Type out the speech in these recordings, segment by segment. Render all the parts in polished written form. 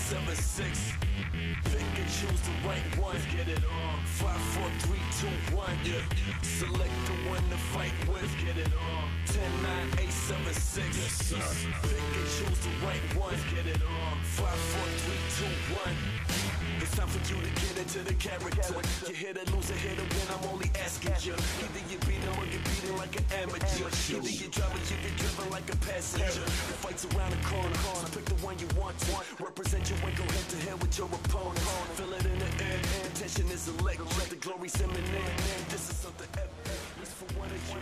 876. Think and choose the right one. Get it on. 5, 4, 3, 2, 1. Yeah. Select the one to fight with. Get it on. 10, 9, 8, 7, 6. Yes, sir. Think and choose the right one. Get it on. 5, 4, 3, 2, 1. It's time for you to get into the character. You hit a loser, hit a win. I'm only asking you. Either you beat him or you beat him like an amateur. Either you drive or you get driven like a passenger. The fight's around the corner. So pick the one you want to. Represent you and go head to head with your opponent. Feel it in the air. Tension is electric. The glory's imminent. This is something epic.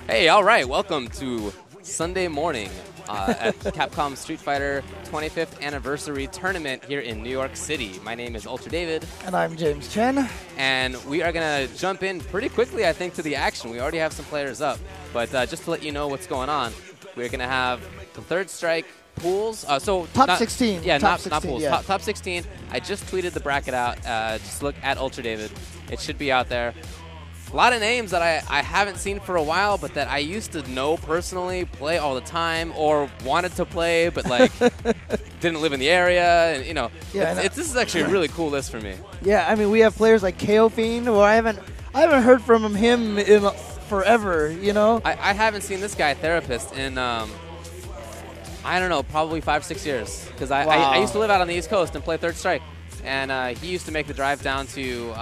Hey, all right. Welcome to Sunday morning at Capcom Street Fighter 25th Anniversary Tournament here in New York City. My name is Ultra David. And I'm James Chen. And we are going to jump in pretty quickly, I think, to the action. We already have some players up. But just to let you know what's going on, we're going to have the third strike pools. So top 16. Yeah, top not pools. Yeah. Top 16. I just tweeted the bracket out. Just look at Ultra David. It should be out there. A lot of names that I haven't seen for a while, but that I used to know personally, play all the time, or wanted to play, but like didn't live in the area. And, you know, yeah, this is actually a really cool list for me. Yeah, I mean, we have players like Kophen, who I haven't heard from him in forever. You know, I haven't seen this guy, Therapist, in I don't know, probably 5-6 years, because I used to live out on the East Coast and play Third Strike. And he used to make the drive down to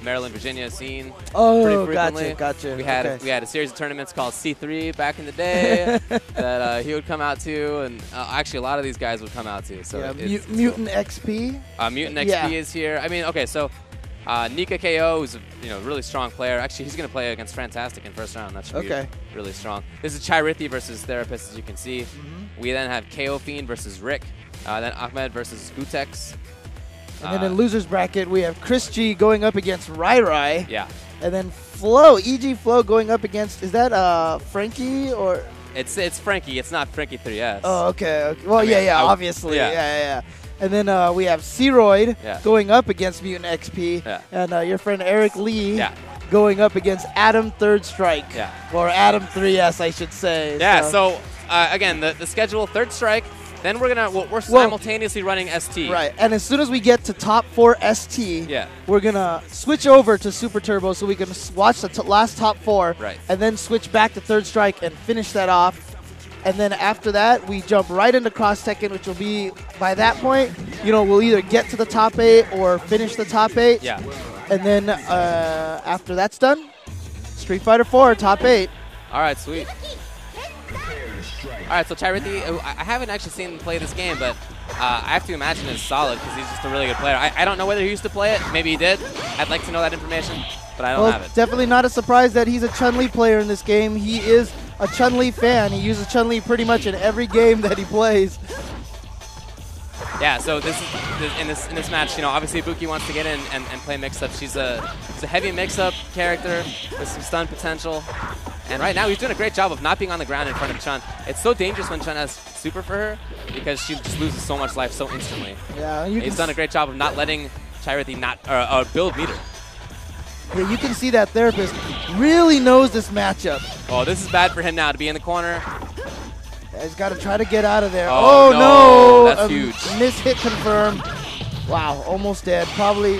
Maryland, Virginia scene pretty frequently. Gotcha. We had a series of tournaments called C3 back in the day that he would come out to, and actually a lot of these guys would come out to. So yeah, Mutant XP. Mutant XP is here. I mean, okay, so Naiko KO is a really strong player. Actually, he's going to play against Frantastic in first round. That should be really strong. This is Chyi versus Therapist, as you can see. We then have Kophen versus Rick. Then Amed versus Gutex. And then in loser's bracket, we have Chyi going up against Rai. Yeah. And then Flo, EG Flo going up against, is that Frankie or? It's Frankie. It's not Frankie 3S. Oh, okay. Well, obviously. Yeah. And then we have C-Royd going up against Mutant XP. Yeah. And your friend Eric Lee going up against Adam Third Strike. Yeah. Or Adam 3S, I should say. Yeah, so again, the schedule, Third Strike. Then we're simultaneously running ST. Right, and as soon as we get to top 4 ST, we're gonna switch over to Super Turbo so we can watch the last top 4, and then switch back to Third Strike and finish that off. And then after that, we jump right into Cross Tekken, which will be, by that point, we'll either get to the top 8 or finish the top 8. Yeah. And then after that's done, Street Fighter 4 top 8. All right, sweet. All right, so Chyi, I haven't actually seen him play this game, but I have to imagine it's solid because he's just a really good player. I don't know whether he used to play it. Maybe he did. I'd like to know that information, but I don't have it. Definitely not a surprise that he's a Chun-Li player in this game. He is a Chun-Li fan. He uses Chun-Li pretty much in every game that he plays. Yeah, so in this match, obviously Ibuki wants to get in and play mix-up. She's a heavy mix-up character with some stun potential. And right now, he's doing a great job of not being on the ground in front of Chun. It's so dangerous when Chun has super for her because she just loses so much life so instantly. Yeah, he's done a great job of not letting Chyi build meter. Yeah, you can see that Therapist really knows this matchup. Oh, this is bad for him now to be in the corner. Yeah, he's got to try to get out of there. Oh no! That's huge. Miss hit confirmed. Wow, almost dead. Probably.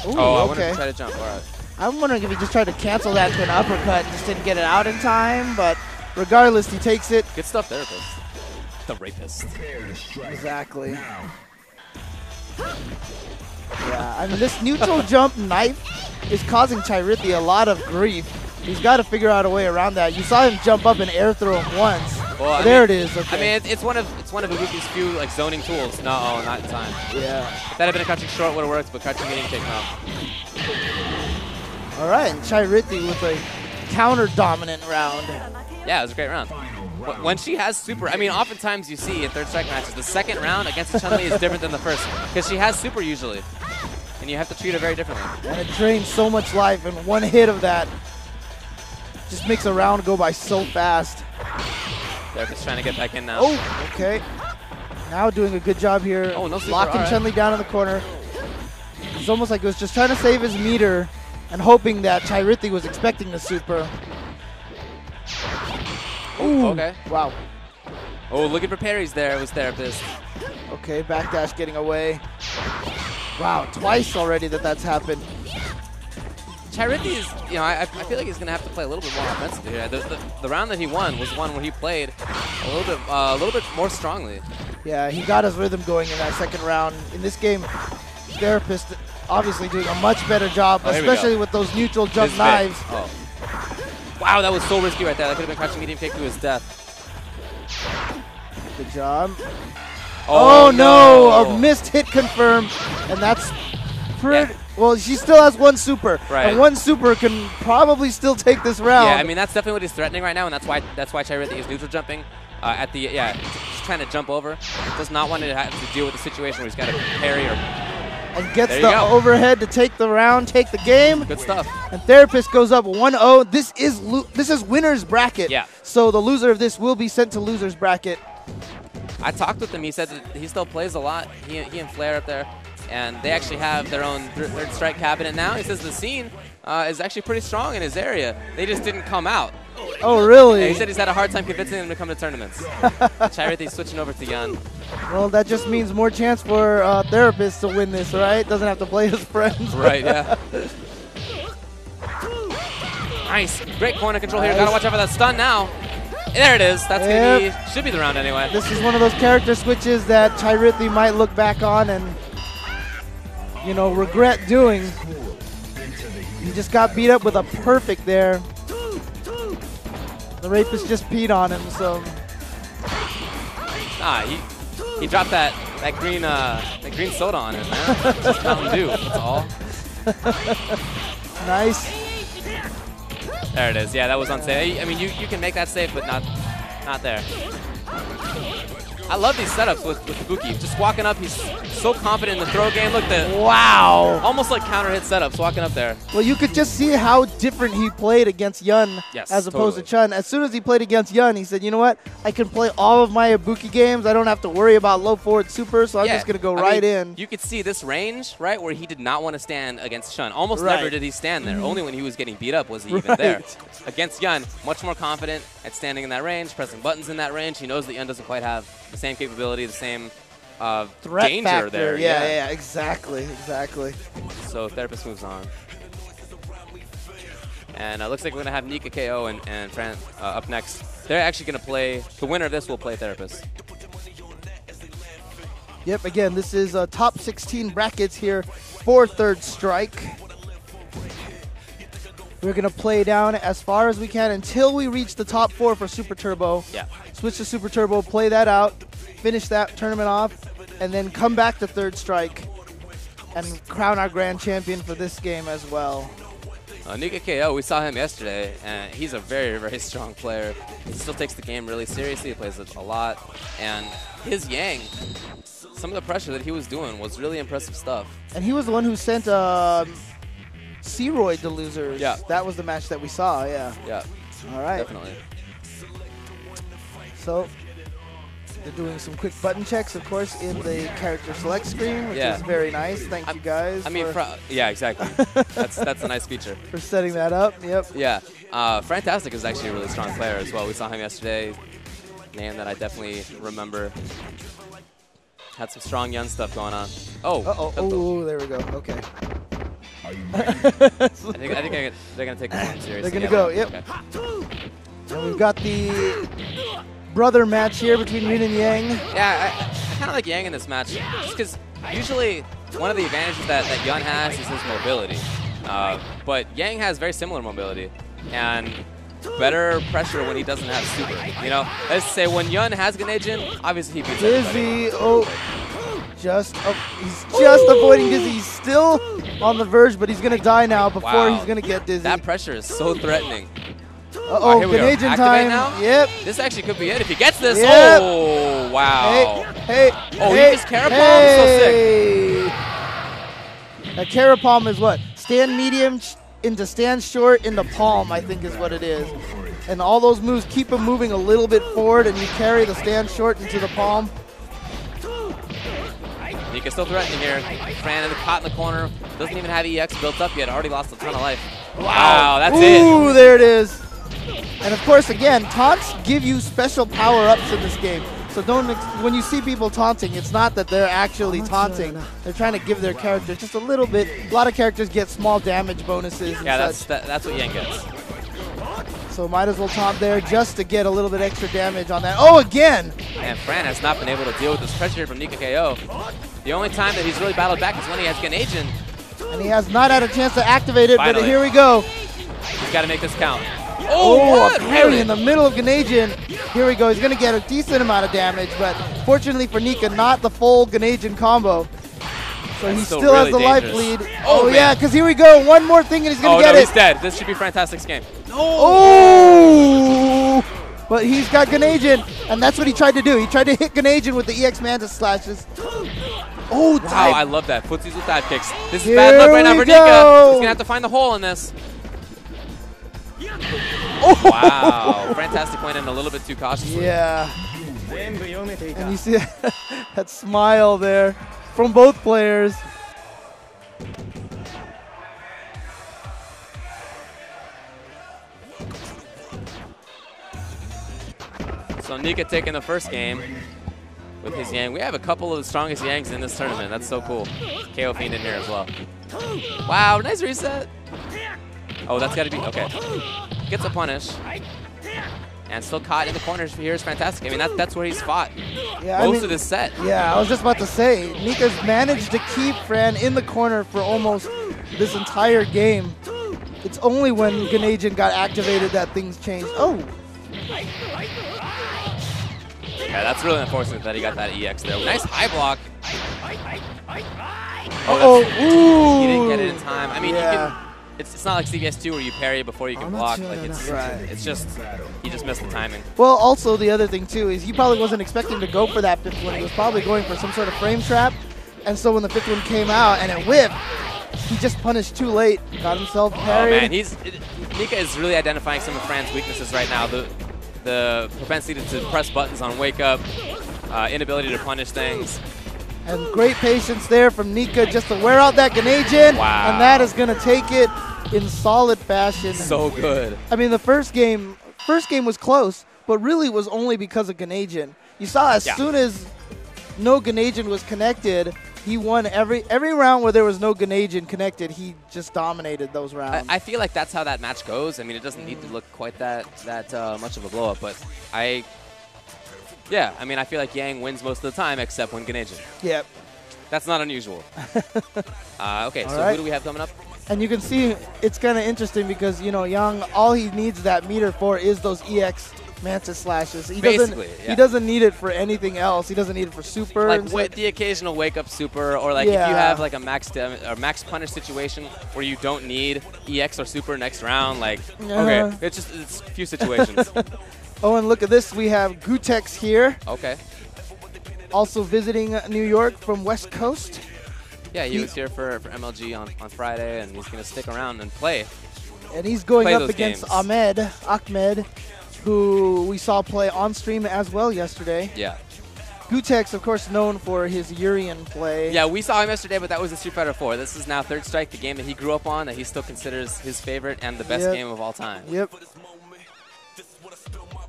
Ooh, I wanted to try to jump. All right. I'm wondering if he just tried to cancel that to an uppercut and just didn't get it out in time, but regardless, he takes it. Good stuff, Therapist. The rapist. Exactly. Yeah, I mean, this neutral jump knife is causing Chyi a lot of grief. He's got to figure out a way around that. You saw him jump up and air throw him once. Well, there it is. Okay. I mean, it's one of Ibuki's few zoning tools. No, not in time. Yeah. If that had been a crouching short, would have worked, but crouching getting taken off. All right, and Chyi with a counter-dominant round. Yeah, it was a great round. When she has super, I mean, oftentimes you see in Third Strike matches, the second round against Chun-Li is different than the first because she has super usually, and you have to treat her very differently. And it drains so much life, and one hit of that just makes a round go by so fast. They're just trying to get back in now. Oh, okay. Now doing a good job here. Oh, no super. Locking Chun-Li down in the corner. It's almost like he was just trying to save his meter and hoping that Chyi was expecting the super. Ooh. Okay. Wow. Oh, looking for parries there. It was Therapist. Okay, backdash getting away. Wow, twice already that's happened. Chyi is, you know, I feel like he's going to have to play a little bit more offensively here. The round that he won was one where he played a little bit more strongly. Yeah, he got his rhythm going in that second round. In this game, Therapist obviously doing a much better job, especially with those neutral jump knives. Oh. Wow, that was so risky right there. That could have been crouching medium kick to his death. Good job. Oh no, a missed hit confirmed, and that's pretty. Yeah. Well, she still has one super, and one super can probably still take this round. Yeah, I mean that's definitely what he's threatening right now, and that's why Chyi is neutral jumping at the just trying to jump over. Does not want to have to deal with the situation where he's got to parry or. And gets the overhead to take the round, take the game. Good stuff. And Therapist goes up 1-0. This is winner's bracket. Yeah. So the loser of this will be sent to loser's bracket. I talked with him. He said that he still plays a lot. He and Flair up there. And they actually have their own third strike cabinet now. He says the scene is actually pretty strong in his area. They just didn't come out. Oh, really? Yeah, he said he's had a hard time convincing them to come to tournaments. Chyi switching over to Yan. Well, that just means more chance for Therapist to win this, right? Doesn't have to play his friends. Right, yeah. Nice. Great corner control here. Gotta watch out for that stun now. There it is. That's gonna be, should be the round anyway. This is one of those character switches that Chyi might look back on and, you know, regret doing. He just got beat up with a perfect there. The Rapist just peed on him, so. He dropped that green soda on him, man. Just Mountain Dew. That's all. Nice. There it is. Yeah, that was unsafe. I mean, you can make that safe, but not there. I love these setups with Ibuki. Just walking up, he's so confident in the throw game. Look at that. Wow. Almost like counter hit setups walking up there. Well, you could just see how different he played against Yun as opposed to Chun. As soon as he played against Yun, he said, you know what? I can play all of my Ibuki games. I don't have to worry about low forward super, so I'm just going to go right in. You could see this range, right, where he did not want to stand against Chun. Almost never did he stand there. Only when he was getting beat up was he even there. Against Yun, much more confident at standing in that range, pressing buttons in that range. He knows that Yun doesn't quite have the same capability, the same threat danger factor there. Yeah, exactly. So Therapist moves on. And looks like we're going to have Nika KO and Fran up next. They're actually going to play, the winner of this will play Therapist. Yep, again, this is top 16 brackets here for Third Strike. We're going to play down as far as we can until we reach the top 4 for Super Turbo. Yeah. Switch to Super Turbo, play that out, finish that tournament off, and then come back to Third Strike and crown our grand champion for this game as well. Nika KO, we saw him yesterday, and he's a very, very strong player. He still takes the game really seriously. He plays it a lot. And his Yang, some of the pressure that he was doing was really impressive stuff. And he was the one who sent Searoyd to losers. Yeah. That was the match that we saw, yeah. Yeah. All right. Definitely. So they're doing some quick button checks, of course, in the character select screen, which is very nice. Thank you guys. I mean, yeah, exactly. that's a nice feature. For setting that up, yep. Yeah. Frantastic is actually a really strong player as well. We saw him yesterday. Man, that I definitely remember. Had some strong Yun stuff going on. Oh. Oh, there we go. Okay. I think they're going to take this one seriously. They're going to go, yep. Okay. And we've got the brother match here between Rin and Yang. Yeah, I kind of like Yang in this match, just because usually one of the advantages that Yun has is his mobility. But Yang has very similar mobility and better pressure when he doesn't have super. You know, let's say when Yun has Ganejin, obviously he beats everybody. He's just avoiding Dizzy. He's still on the verge, but he's going to die now before he's going to get Dizzy. That pressure is so threatening. Uh-oh, Ganejin time. Now? Yep. This actually could be it if he gets this. Yep. Oh, wow. Hey. He just Carapalm, so sick. A Carapalm is what? Stand medium into stand short into palm, I think is what it is. And all those moves keep him moving a little bit forward, and you carry the stand short into the palm. Nika's still threatening here. Fran in the caught in the corner. Doesn't even have EX built up yet. Already lost a ton of life. Wow, that's it. Ooh, there it is. And of course, again, taunts give you special power-ups in this game. So So when you see people taunting, it's not that they're actually taunting. They're trying to give their characters just a little bit. A lot of characters get small damage bonuses. Yeah, that's what Yang gets. So might as well taunt there just to get a little bit extra damage on that. Oh, again! And Fran has not been able to deal with this pressure from Nika KO. The only time that he's really battled back is when he has Ganagin. And he has not had a chance to activate it, Finally. but here we go. He's got to make this count. Oh, a parry in the middle of Ganagin. Here we go. He's going to get a decent amount of damage, but fortunately for Nika, not the full Ganagin combo. So he still has the life lead. Oh yeah, because here we go. One more thing and he's going to get it. He's dead. This should be Frantastic's game. Oh! But he's got Ganagin, and that's what he tried to do. He tried to hit Ganagin with the EX Mantis slashes. Oh, wow, I love that. Footsies with dive kicks. This is bad luck right now for Nika. He's going to have to find the hole in this. Oh. Wow, Frantastic went in a little bit too cautiously. Yeah. And you see that smile there from both players. So Nika taking the first game with his Yang. We have a couple of the strongest Yangs in this tournament. That's so cool. KO Fiend in here as well. Wow, nice reset. Oh, that's got to be, okay. Gets a punish. And still caught in the corners here is Frantastic. I mean, that's where he's fought most of this set. Yeah, I was just about to say, Nika's managed to keep Fran in the corner for almost this entire game. It's only when Ganagin got activated that things changed. Oh. Yeah, that's really unfortunate that he got that EX there. Nice high block. Oh, ooh. He didn't get it in time. I mean, you can, it's not like CBS2 where you parry before you can block. Like it's just, he just missed the timing. Well, also the other thing too is he probably wasn't expecting to go for that fifth one. He was probably going for some sort of frame trap. And so when the fifth one came out and it whipped, he just punished too late. Got himself parried. Oh man, Nika is really identifying some of Fran's weaknesses right now. The propensity to press buttons on wake up, inability to punish things. And great patience there from Nika just to wear out that Ganagin. Wow. And that is going to take it in solid fashion. So good. I mean, the first game was close, but really was only because of Ganagin. You saw as soon as no Ganagin was connected, he won every round where there was no Ganagin connected. He just dominated those rounds. I feel like that's how that match goes. I mean, it doesn't need to look quite that much of a blow up, but I mean, I feel like Yang wins most of the time except when Ganagin. Yep. That's not unusual. Okay, so who do we have coming up? And you can see it's kind of interesting because, you know, Yang, all he needs that meter for is those EX Mantis slashes. He doesn't need it for anything else. He doesn't need it for super. Like with the occasional wake up super, or like if you have like a max punish situation where you don't need EX or super next round, like okay, it's a few situations. Oh, and look at this. We have Gutex here. Okay. Also visiting New York from West Coast. Yeah, he was here for MLG on Friday, and he's going to stick around and play. And he's going up against Amed, who we saw play on stream as well yesterday. Yeah. Gutex, of course, known for his Urian play. Yeah, we saw him yesterday, but that was in Street Fighter 4. This is now Third Strike, the game that he grew up on, that he still considers his favorite and the best game of all time. Yep.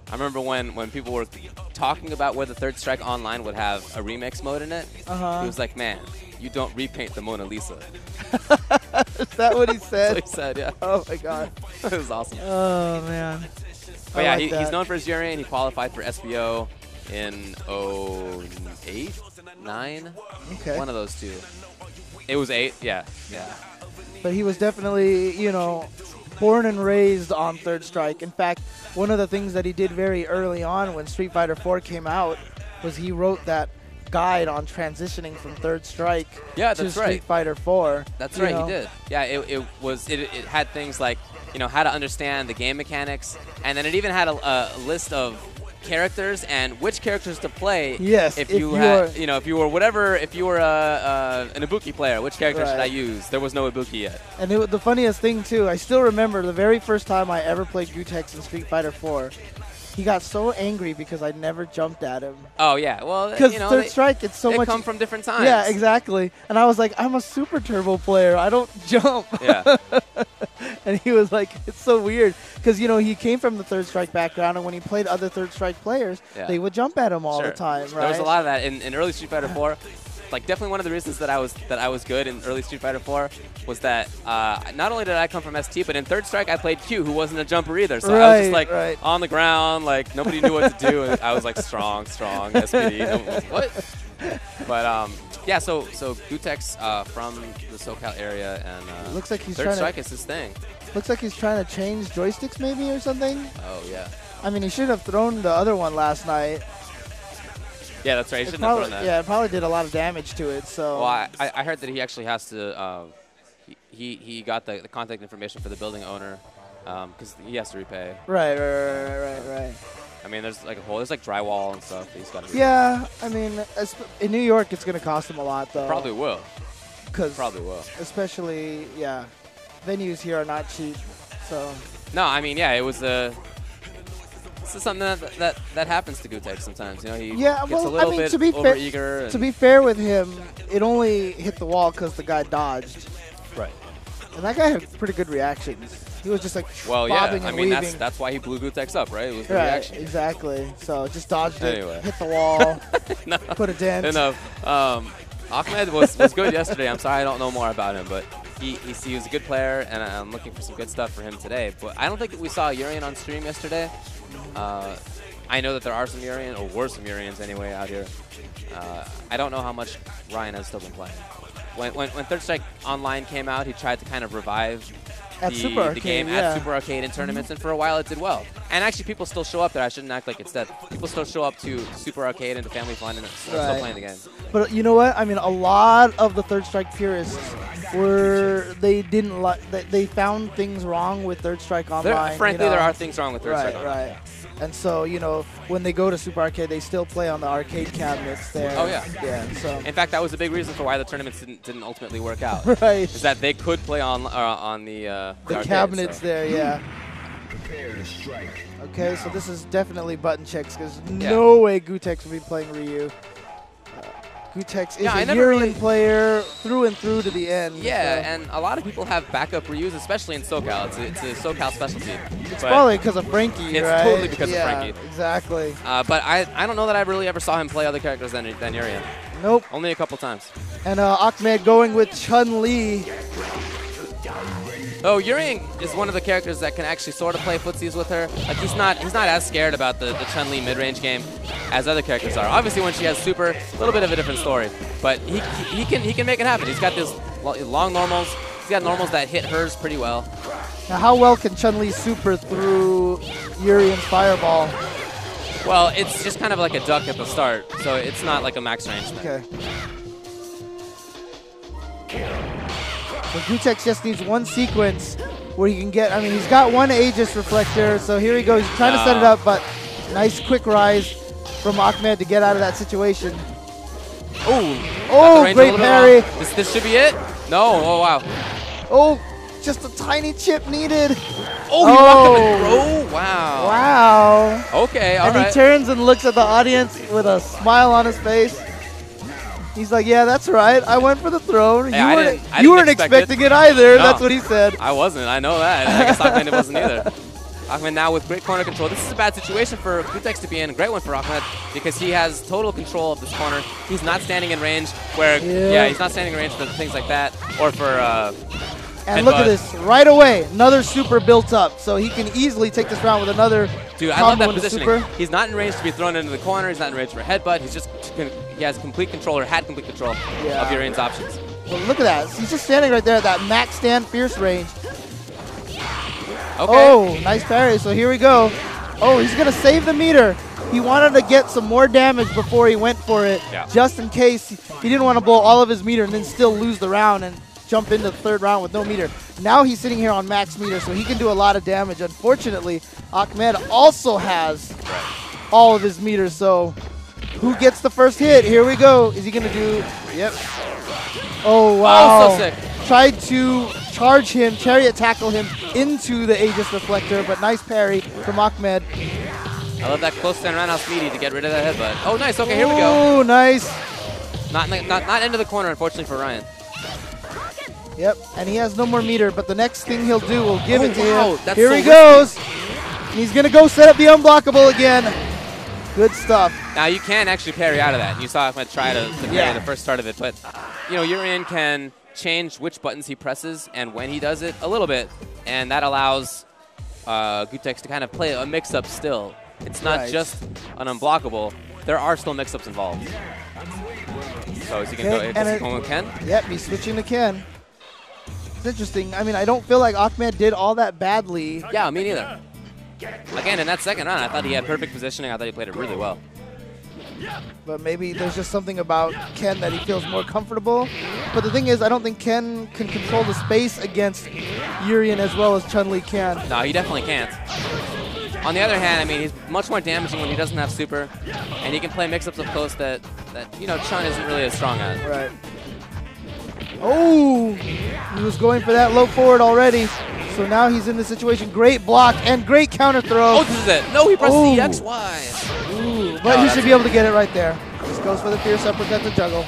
I remember when people were talking about whether Third Strike Online would have a remix mode in it. He was like, man, you don't repaint the Mona Lisa. Is that what he said? That's what he said, yeah. Oh, my God. It was awesome. Oh, man. But yeah, he's known for his Urian. He qualified for SBO in 08, 9? Okay. One of those two. It was 8, yeah. But he was definitely, you know, born and raised on Third Strike. In fact, one of the things that he did very early on when Street Fighter 4 came out was he wrote that guide on transitioning from Third Strike to Street Fighter 4. That's right, he did. Yeah, it had things like, you know, how to understand the game mechanics, and then it even had a list of characters and which characters to play. Yes, if you were an Ibuki player, which character should I use? There was no Ibuki yet. And the funniest thing too, I still remember the very first time I ever played Gutex in Street Fighter 4. He got so angry because I never jumped at him. Oh, yeah. Well, because third strike, it's so much. They come from different times. Yeah, exactly. And I was like, I'm a Super Turbo player. I don't jump. Yeah. And he was like, it's so weird. Because, you know, he came from the third strike background, and when he played other third strike players, they would jump at him all the time, right? There was a lot of that in early Street Fighter 4. Like, definitely one of the reasons that I was good in early Street Fighter 4 was that not only did I come from ST, but in third strike I played Q, who wasn't a jumper either. So I was just like on the ground, like nobody knew what to do. And I was like strong, SPD. What? But yeah, so Gutex from the SoCal area, and looks like he's third strike is his thing. Looks like he's trying to change joysticks maybe or something. Oh yeah. I mean, he should have thrown the other one last night. Yeah, that's right. He shouldn't have thrown that. Yeah, it probably did a lot of damage to it. So. Well, I heard that he actually has to. He got the contact information for the building owner, because he has to repay. Right. I mean, there's like there's like drywall and stuff that he's got to repay. Yeah, I mean, in New York, it's gonna cost him a lot though. Probably will. Probably will. Especially, yeah, venues here are not cheap. So. No, I mean, yeah, it was This is something that happens to Gutex sometimes. You know, he gets a little bit overeager. To be fair with him, it only hit the wall because the guy dodged. Right. And that guy had pretty good reactions. He was just like bobbing and weaving. That's why he blew Gutex up, right? It was the reaction. Exactly. So just dodged it, hit the wall, put a dent. Enough. Amed was good yesterday. I'm sorry I don't know more about him, but he was a good player, and I'm looking for some good stuff for him today. But I don't think that we saw Urian on stream yesterday. I know that there are some Urian, or were some Urians anyway out here. I don't know how much Ryan has still been playing. When Third Strike Online came out, he tried to kind of revive the game at Super Arcade in tournaments, and for a while it did well. And actually, people still show up there. I shouldn't act like it's dead. People still show up to Super Arcade and to Family Fun and still playing the game. But you know what? I mean, a lot of the Third Strike purists they found things wrong with Third Strike Online. Frankly, there are things wrong with Third Strike Online. Right. And so, you know, when they go to Super Arcade, they still play on the arcade cabinets there. Oh, yeah. Yeah, so. In fact, that was a big reason for why the tournaments didn't ultimately work out. Right. Is that they could play on the cabinets there, yeah. Okay, so this is definitely button checks because no way Gutex would be playing Ryu. Gutex is a Urian player through and through to the end. Yeah, and a lot of people have backup Ryus, especially in SoCal. It's a SoCal specialty. It's probably because of Frankie, It's right? totally because of Frankie. Exactly. But I don't know that I really ever saw him play other characters than Urian. Nope. Only a couple times. And Amed going with Chun-Li. Oh, Urian is one of the characters that can actually sort of play footsies with her. Like he's not as scared about the Chun-Li mid-range game as other characters are. Obviously, when she has super, a little bit of a different story. But he can make it happen. He's got these long normals. He's got normals that hit hers pretty well. Now, how well can Chun-Li super through Urian's fireball? Well, it's just kind of like a duck at the start, so it's not like a max range thing. Okay. So Gutex just needs one sequence where he can get, I mean, he's got one Aegis reflector, so here he goes. He's trying to set it up, but nice quick rise from Amed to get out of that situation. Oh, great parry. This should be it? No, oh wow. Oh, just a tiny chip needed. Oh, he walked up and throw? Wow. Wow. Okay, all right. And he turns and looks at the audience with a smile on his face. He's like, yeah, that's right. I went for the throw. Hey, you weren't expecting it either. No, that's what he said. I wasn't. I know that. I guess Amed wasn't either. Amed now with great corner control. This is a bad situation for Gutex to be in. A great one for Amed because he has total control of this corner. He's not standing in range where, he's not standing in range for things like that or for and look at this. Right away, another super built up. So he can easily take this round with another Dude, I love that positioning. Super. He's not in range to be thrown into the corner. He's not in range for a headbutt. He has complete control or had complete control of Urian's options. Well, look at that. He's just standing right there at that max stand fierce range. Okay. Oh, nice parry. So here we go. Oh, he's going to save the meter. He wanted to get some more damage before he went for it, just in case he didn't want to blow all of his meter and then still lose the round and jump into the third round with no meter. Now he's sitting here on max meter, so he can do a lot of damage. Unfortunately, Amed also has all of his meters, so who gets the first hit? Here we go. Is he going to do... Yep. Oh, wow. Oh, so sick. Tried to charge him, chariot tackle him into the Aegis reflector, but nice parry from Amed. I love that close stand roundhouse meaty to get rid of that headbutt. Oh, nice. Okay, here we go. Oh, nice. Not into the corner, unfortunately, for Ryan. Yep, and he has no more meter, but the next thing he'll do will give it to him. That's Here so he goes. He's going to go set up the unblockable again. Good stuff. Now, you can actually parry out of that. You saw Amed try to parry the first start of it, but, you know, Urian can change which buttons he presses and when he does it a little bit, and that allows Gutex to kind of play a mix-up still. It's not just an unblockable. There are still mix-ups involved. So is he going to go with Ken? Yep, he's switching to Ken. It's interesting. I mean, I don't feel like Amed did all that badly. Yeah, me neither. Again, in that second round, I thought he had perfect positioning. I thought he played it really well. But maybe there's just something about Ken that he feels more comfortable. But the thing is, I don't think Ken can control the space against Urian as well as Chun-Li can. No, he definitely can't. On the other hand, I mean, he's much more damaging when he doesn't have super, and he can play mix-ups up close that you know, Chun isn't really as strong at. Right. Oh, he was going for that low forward already. So now he's in the situation. Great block and great counter throw. Oh, this is it. No, he pressed the XY. Ooh, but he should be able to get it right there. Just goes for the fierce uppercut to juggle.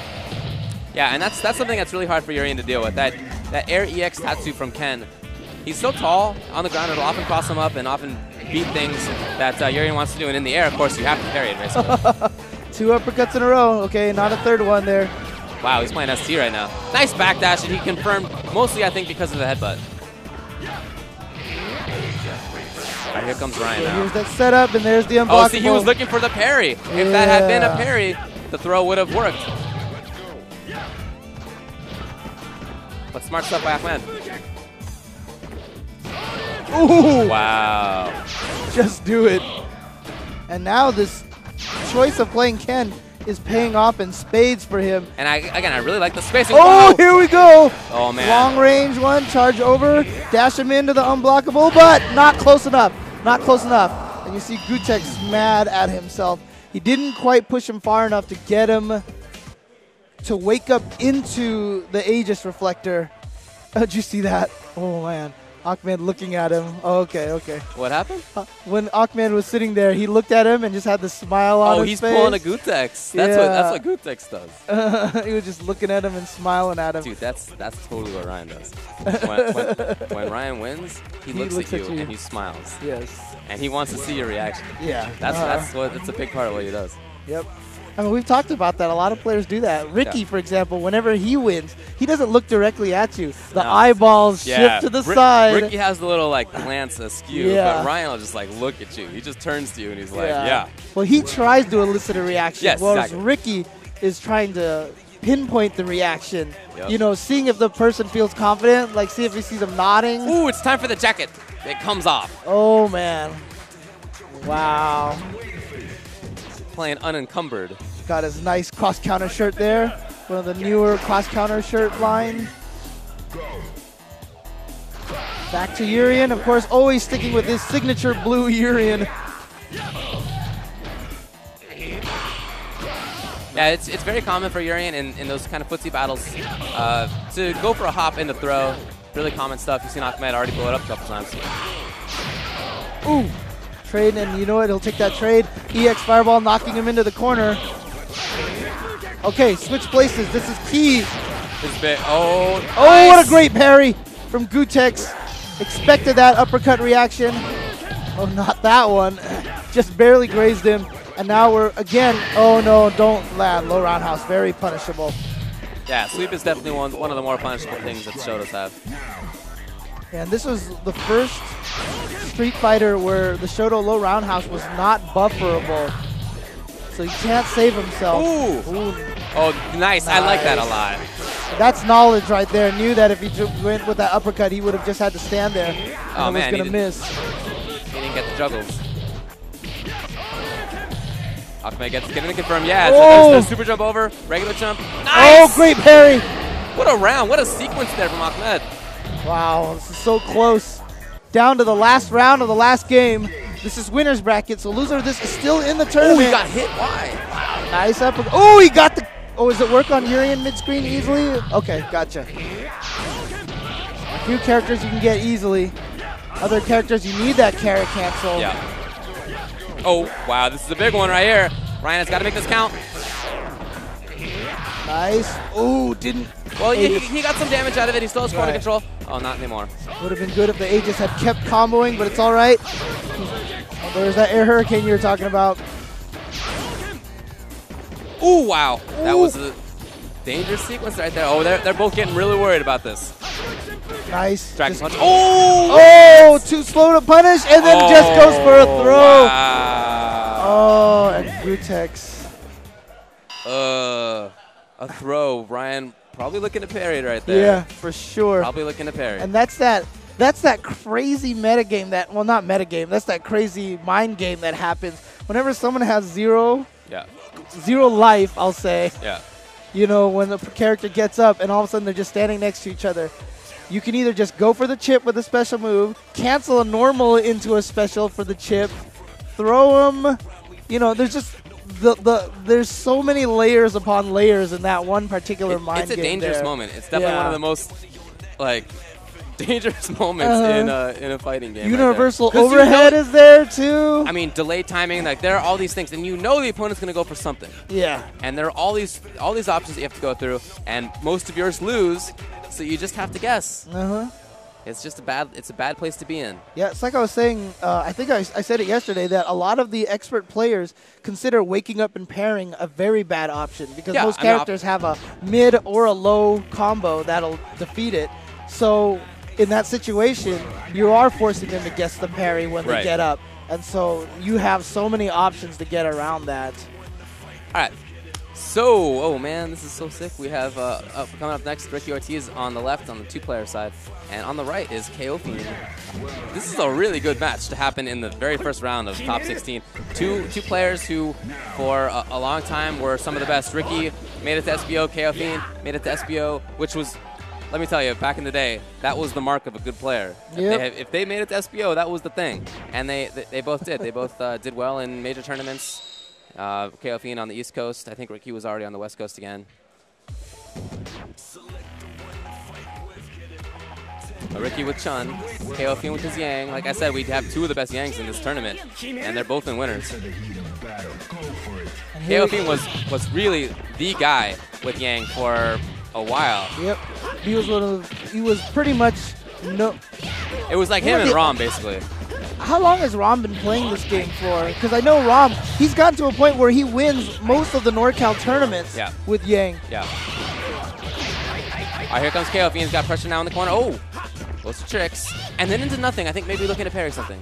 Yeah, and that's something that's really hard for Urian to deal with. That air EX Tatsu from Ken. He's so tall on the ground, it'll often cross him up and often beat things that Urian wants to do. And in the air, of course, you have to parry it, basically. 2 uppercuts in a row. Okay, not a third one there. Wow, he's playing ST right now. Nice backdash, and he confirmed, mostly, I think, because of the headbutt. All right, here comes Ryan now. Here's that setup, and there's the unblockable. Oh, see, he was looking for the parry. If that had been a parry, the throw would have worked. But smart stuff by Amed. Ooh! Wow. Just do it. And now this choice of playing Ken is paying off in spades for him. And I really like the spacing. Oh, here we go. Oh, man. Long range one, charge over, dash him into the unblockable, but not close enough. Not close enough. And you see Gutex mad at himself. He didn't quite push him far enough to get him to wake up into the Aegis reflector. Did you see that? Oh, man. Amed looking at him. Oh, okay. What happened? When Amed was sitting there, he looked at him and just had the smile on his face. Oh, he's pulling a Gutex. That's what Gutex does. He was just looking at him and smiling at him. Dude, that's totally what Ryan does. When Ryan wins, he looks at you and he smiles. Yes. And he wants to see your reaction. Yeah. That's a big part of what he does. Yep. I mean, we've talked about that. A lot of players do that. Ricky, for example, whenever he wins, he doesn't look directly at you. The eyeballs shift to the side. Ricky has the little, like, glance askew, but Ryan will just, like, look at you. He just turns to you and he's like, yeah. Well, he tries to elicit a reaction, yes, whereas exactly. Ricky is trying to pinpoint the reaction. Yep. You know, seeing if the person feels confident, like see if he sees them nodding. Ooh, it's time for the jacket. It comes off. Oh, man. Wow. Playing unencumbered. Got his nice cross-counter shirt there. One of the newer cross-counter shirt line. Back to Urian. Of course, always sticking with his signature blue Urian. Yeah, it's very common for Urian in those kind of footsie battles to go for a hop in the throw. Really common stuff. You've seen Amed already blow it up a couple times. Ooh. Trade, and you know what? He'll take that trade. EX Fireball knocking him into the corner. Okay, switch places. This is Chyi. This bit. Oh, nice. What a great parry from Gutex. Expected that uppercut reaction. Oh, not that one. Just barely grazed him. And now we're again. Oh no, don't land. Low roundhouse. Very punishable. Yeah, sweep is definitely one of the more punishable things that Shotos have. And this was the first Street Fighter where the Shoto low roundhouse was not bufferable. So he can't save himself. Ooh. Oh, nice. I like that a lot. That's knowledge right there. Knew that if he went with that uppercut, he would have just had to stand there. And was going to miss. He didn't get the juggles. Amed gets it confirmed. Yeah, so there's the super jump over, regular jump. Nice! Oh, great parry. What a round. What a sequence there from Amed. Wow, this is so close. Down to the last round of the last game. This is winner's bracket, so loser of this is still in the tournament. Oh, he got hit. Why? Wow, nice uppercut. Oh, he got the... Oh, does it work on Urian mid-screen easily? Okay, gotcha. A few characters you can get easily. Other characters, you need that carry cancel. Yeah. Oh, wow, this is a big one right here. Ryan has got to make this count. Nice. Oh, didn't. Well, he got some damage out of it. He still has corner control. Oh, not anymore. Would have been good if the Aegis had kept comboing, but it's all right. Oh, there's that air hurricane you were talking about. Ooh, wow. Ooh. That was a dangerous sequence right there. Oh, they're both getting really worried about this. Nice. Dragon punch. Oh, too slow to punish, and then just goes for a throw. Wow. Oh, and Gutex. A throw. Ryan probably looking to parry it right there. Yeah, for sure. Probably looking to parry. And that's that crazy metagame that, well, not metagame, that's that crazy mind game that happens whenever someone has zero life, I'll say. Yeah. You know, when the character gets up and all of a sudden they're just standing next to each other. You can either just go for the chip with a special move, cancel a normal into a special for the chip, throw them. You know, there's just there's so many layers upon layers in that one particular mind game. It's a dangerous there. moment. It's definitely one of the most dangerous moments in a fighting game. Universal right overhead is there too. I mean, delayed timing. Like, there are all these things, and you know the opponent's going to go for something. Yeah. And there are all these options that you have to go through, and most of yours lose, so you just have to guess. It's just a bad place to be in. Yeah, it's like I was saying, I think I said it yesterday, that a lot of the expert players consider waking up and pairing a very bad option because most characters have a mid or a low combo that'll defeat it. So in that situation, you are forcing them to guess the parry when they get up. And so you have so many options to get around that. All right. So, oh man, this is so sick. We have coming up next, Ricky Ortiz on the left on the two-player side, and on the right is Kophen. This is a really good match to happen in the very first round of top 16. Two players who, for a long time, were some of the best. Ricky made it to SBO, Kophen made it to SBO, which was, let me tell you, back in the day, that was the mark of a good player. If they made it to SBO, that was the thing, and they both did. They both did well in major tournaments. Kophen on the East Coast. I think Ricky was already on the West Coast again. Ricky with Chun, Kophen with his Yang. Like I said, we have two of the best Yangs in this tournament, and they're both been winners. Kophen was really the guy with Yang for a while. Yep, he was pretty much It was like him and Rom basically. How long has Rom been playing this game for? Because I know Rom, he's gotten to a point where he wins most of the NorCal tournaments with Yang. Yeah. All right, here comes Kophen. He's got pressure now in the corner. Oh, goes to tricks. And then into nothing. I think maybe looking to parry something.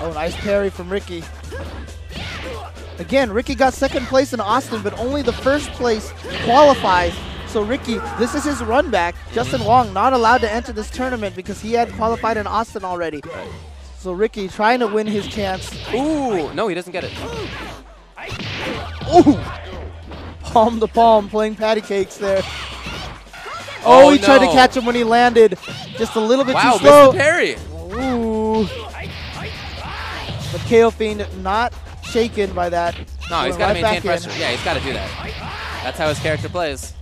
Oh, nice parry from Ricky. Again, Ricky got second place in Austin, but only the first place qualifies. So Ricky, this is his run back. Justin Wong not allowed to enter this tournament because he had qualified in Austin already. So Ricky trying to win his chance. Ooh, no, he doesn't get it. Ooh, palm to palm, playing patty cakes there. Oh, he tried to catch him when he landed. Just a little bit too slow. Wow, missed the parry. Ooh. But Kophen not shaken by that. No, he's got to maintain pressure. Yeah, he's got to do that. That's how his character plays.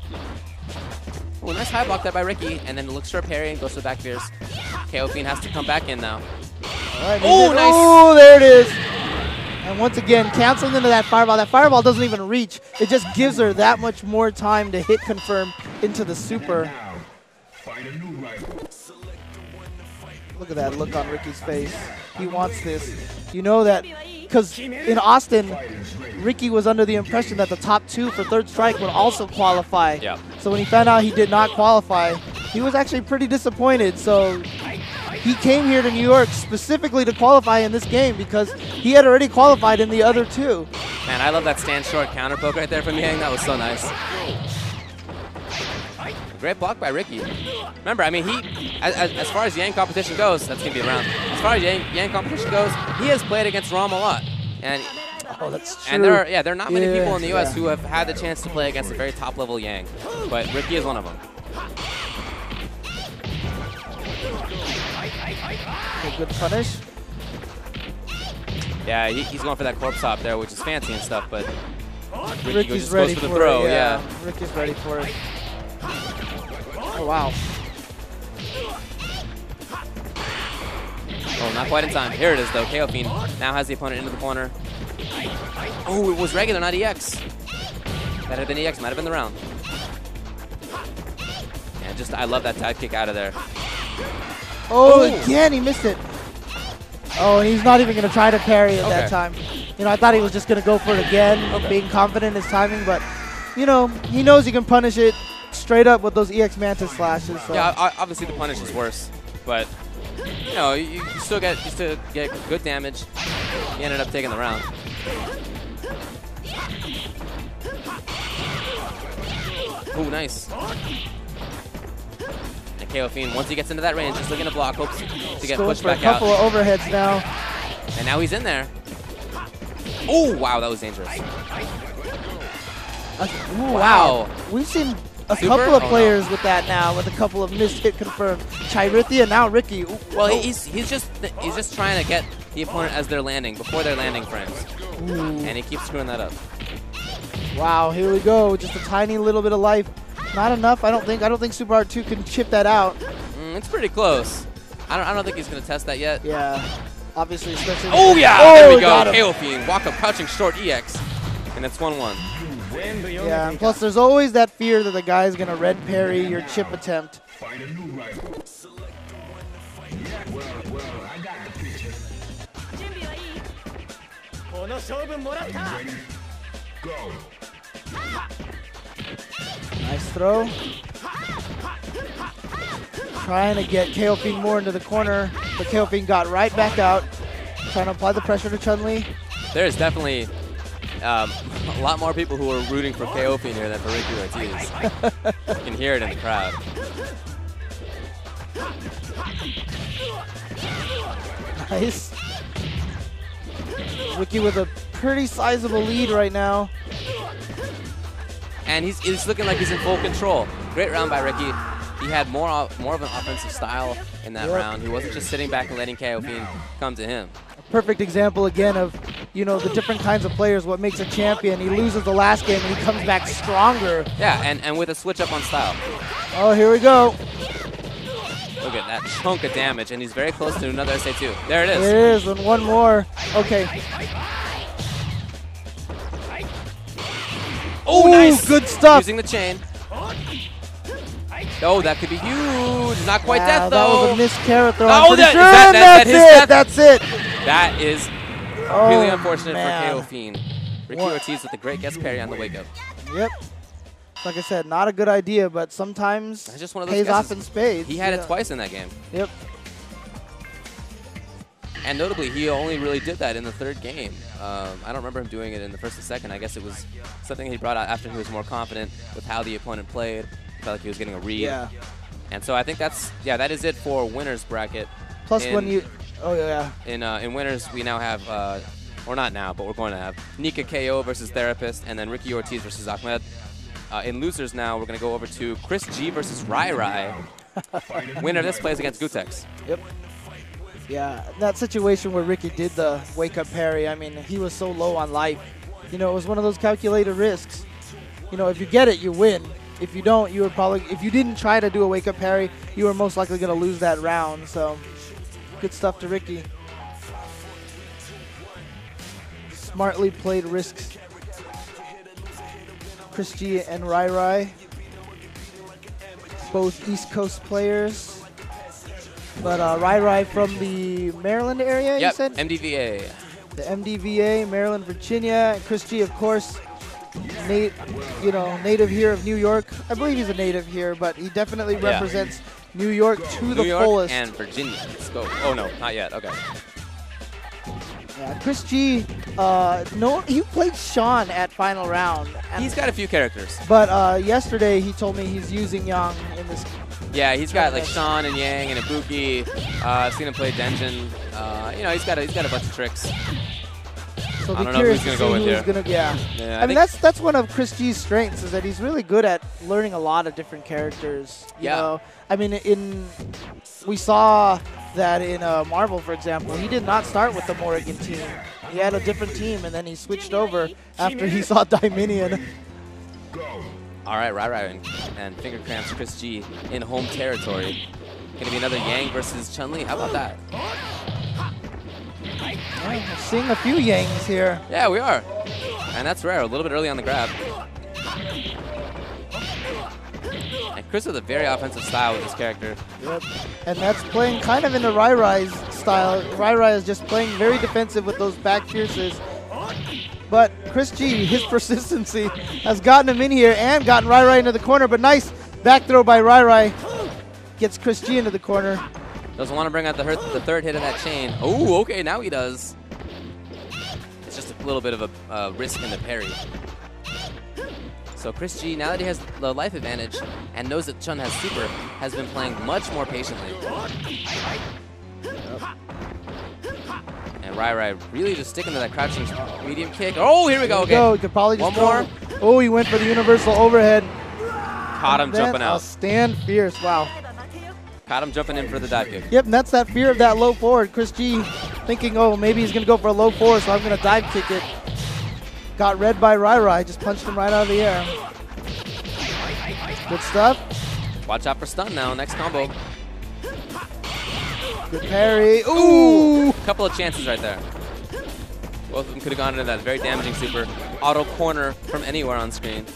Ooh, nice high block there by Ricky, and then looks for a parry and goes to the back fierce. Kophen has to come back in now. Right, oh, nice. Oh, there it is. And once again, canceling into that fireball. That fireball doesn't even reach. It just gives her that much more time to hit confirm into the super. Look at that look on Ricky's face. He wants this. You know that because in Austin, Ricky was under the impression that the top two for third strike would also qualify. Yeah. So when he found out he did not qualify, he was actually pretty disappointed. So he came here to New York specifically to qualify in this game because he had already qualified in the other two. Man, I love that stand short counter poke right there from Yang. That was so nice. Great block by Ricky. Remember, I mean, as far as Yang competition goes, that's going to be around. As far as Yang competition goes, he has played against Rom a lot. And that's true. And there are not many people in the U.S. who have had the chance to play against a very top-level Yang. But Ricky is one of them. A good punish. Yeah, he's going for that corpse hop there, which is fancy and stuff, but Ricky's just ready goes for the throw. Yeah. Ricky's ready for it. Oh, wow. Oh, not quite in time. Here it is, though. Kophen now has the opponent into the corner. Oh, it was regular, not EX. That had been EX, might have been the round. And just, I love that dive kick out of there. Oh, again, he missed it. Oh, and he's not even going to try to parry at that time. You know, I thought he was just going to go for it again, being confident in his timing, but, you know, he knows he can punish it straight up with those EX Mantis slashes. So. Yeah, obviously the punish is worse, but, you know, you still get good damage. He ended up taking the round. Ooh, nice. And Kophen, once he gets into that range, just looking to block, hopes to get pushed back out. A couple of overheads now. And now he's in there. Oh, wow, that was dangerous. Ooh, wow. We've seen a couple of players with that now, with a couple of missed hit confirmed. Chyi and now Ricky. Ooh. Well, he's just trying to get the opponent as they're landing, before their landing frames. Ooh. And he keeps screwing that up. Wow, here we go. Just a tiny little bit of life. Not enough, I don't think. I don't think Super Art 2 can chip that out. It's pretty close. I don't think he's going to test that yet. Yeah, obviously, especially. Oh, yeah, there we go. Kophen, walk up, crouching short EX. And it's 1-1. Yeah, and plus there's always that fear that the guy's going to red parry your chip attempt. Find a new rival. Well, I got the picture. Ready? Go. Nice throw. Trying to get Kophen more into the corner, but Kophen got right back out. Trying to apply the pressure to Chun-Li. There's definitely a lot more people who are rooting for Kophen here than for Ricky Ortiz. You can hear it in the crowd. Nice. Ricky with a pretty sizable lead right now. And he's looking like he's in full control. Great round by Ricky. He had more of an offensive style in that round. He wasn't just sitting back and letting Kophen come to him. A perfect example again of, you know, the different kinds of players, what makes a champion. He loses the last game and he comes back stronger. Yeah, and with a switch up on style. Oh, here we go. Look at that chunk of damage, and he's very close to another SA2. There it is. There it is, and one more. Okay. Oh, nice. Good stuff. Using the chain. Oh, that could be huge. Not quite death, though. That was a missed carrot throw. Oh, that's it. That's it. That is really unfortunate for Kophen. Ricky Ortiz with a great guest parry on the wake up. Yep. Like I said, not a good idea, but sometimes it's just one of those pays guesses. off in spades. He had it twice in that game. Yep. And notably, he only really did that in the third game. I don't remember him doing it in the first and second. I guess it was something he brought out after he was more confident with how the opponent played. Felt like he was getting a read. Yeah. And so I think that is it for winners bracket. Plus when you, in winners we now have, or not now, but we're going to have Nika KO versus Therapist, and then Ricky Ortiz versus Amed. In losers now, we're going to go over to Chris G versus Rai. Winner of this plays against Gutex. Yep. Yeah, that situation where Ricky did the wake-up parry, I mean, he was so low on life. You know, it was one of those calculated risks. You know, if you get it, you win. If you don't, you would probably, if you didn't try to do a wake-up parry, you were most likely going to lose that round. So, good stuff to Ricky. Smartly played risks. Chris G and Rai, both East Coast players. But Rai from the Maryland area, you said? MDVA. The MDVA, Maryland, Virginia. And Chris G, of course, native here of New York. I believe he's a native here, but he definitely represents New York to the fullest. And Virginia. Let's go. Oh, no, not yet. Okay. Yeah, Chris G, he played Sean at final round. He's got a few characters. But yesterday he told me he's using Yang in this. Yeah, he's got like Sean and Yang and Ibuki. I've seen him play Denjin. He's got a bunch of tricks. So I don't know who he's going to go with here. I mean, that's one of Chris G's strengths, is that he's really good at learning a lot of different characters. You know? I mean, we saw that in Marvel, for example, he did not start with the Morrigan team. He had a different team, and then he switched over after he saw Dominion. All right, Rai and Finger Cramps Chris G in home territory. Going to be another Yang versus Chun-Li. How about that? Yeah, we're seeing a few Yangs here. Yeah, we are. And that's rare, a little bit early on the grab. And Chris with a very offensive style with this character. Yep. And that's playing kind of into Rai's style. Rai is just playing very defensive with those back fierces. But Chris Chyi, his persistency has gotten him in here and gotten Rai into the corner. But nice back throw by Rai. Gets Chris Chyi into the corner. Doesn't want to bring out the third hit of that chain. Oh, okay, now he does. It's just a little bit of a risk in the parry. So Chris Chyi, now that he has the life advantage and knows that Chun has super, has been playing much more patiently. Yep. And Rai really just sticking to that crouching medium kick. Oh, here we go. Okay. He could probably just one more. Oh, he went for the universal overhead. Caught him jumping out. Stand fierce. Wow. Caught him jumping in for the dive kick. Yep, and that's that fear of that low forward. Chris Chyi thinking, oh, maybe he's going to go for a low forward, so I'm going to dive kick it. Got read by Rai. Just punched him right out of the air. Good stuff. Watch out for stun now. Next combo. Good parry. Ooh! Couple of chances right there. Both of them could have gone into that very damaging super. Auto corner from anywhere on screen.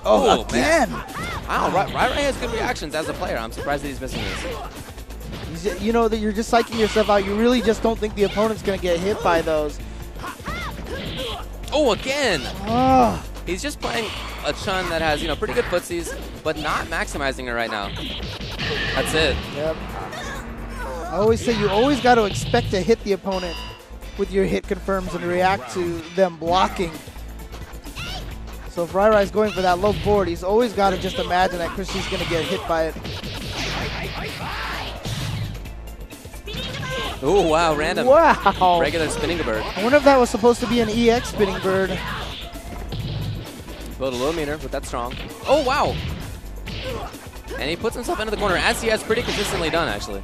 Oh, again! Man. Wow, Rai has good reactions as a player. I'm surprised that he's missing this. You know that you're just psyching yourself out. You really just don't think the opponent's going to get hit by those. Oh, again! Oh. He's just playing a Chun that has, pretty good footsies, but not maximizing it right now. That's it. Yep. I always say you always got to expect to hit the opponent with your hit confirms and react to them blocking. So if Rai's going for that low forward, he's always got to just imagine that Chris Chyi's going to get hit by it. Oh, wow, random. Wow. Regular spinning bird. I wonder if that was supposed to be an EX spinning bird. Build a low meter with that strong. Oh, wow. And he puts himself into the corner, as he has pretty consistently done, actually.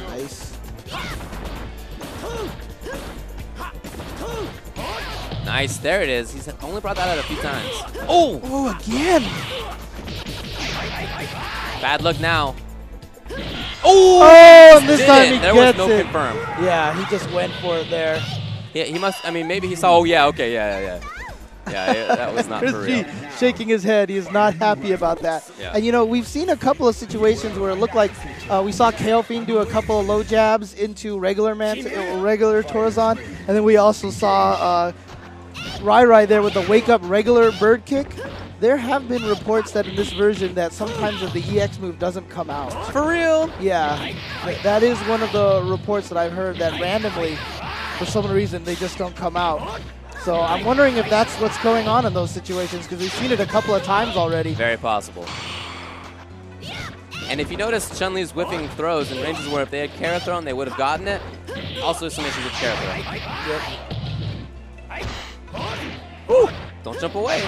Nice. Nice, there it is. He's only brought that out a few times. Oh! Oh, again! Bad luck now. Oh, and this time he there gets was no it. confirm. Yeah, he just went for it there. Yeah, he must, maybe he saw, oh, yeah, okay, yeah. Yeah, that was not Chris for real. Chyi shaking his head. He is not happy about that. Yeah. And, we've seen a couple of situations where it looked like we saw Kophen do a couple of low jabs into regular Torazon. And then we also saw Rai there with the wake-up regular bird kick. There have been reports that in this version that sometimes the EX move doesn't come out. For real? Yeah. That is one of the reports that I've heard that randomly, for some reason, they just don't come out. So I'm wondering if that's what's going on in those situations, because we've seen it a couple of times already. Very possible. And if you notice Chun-Li's whipping throws in ranges where if they had Kara thrown, they would have gotten it. Also some issues with Kara throw. Yep. Ooh, don't jump away.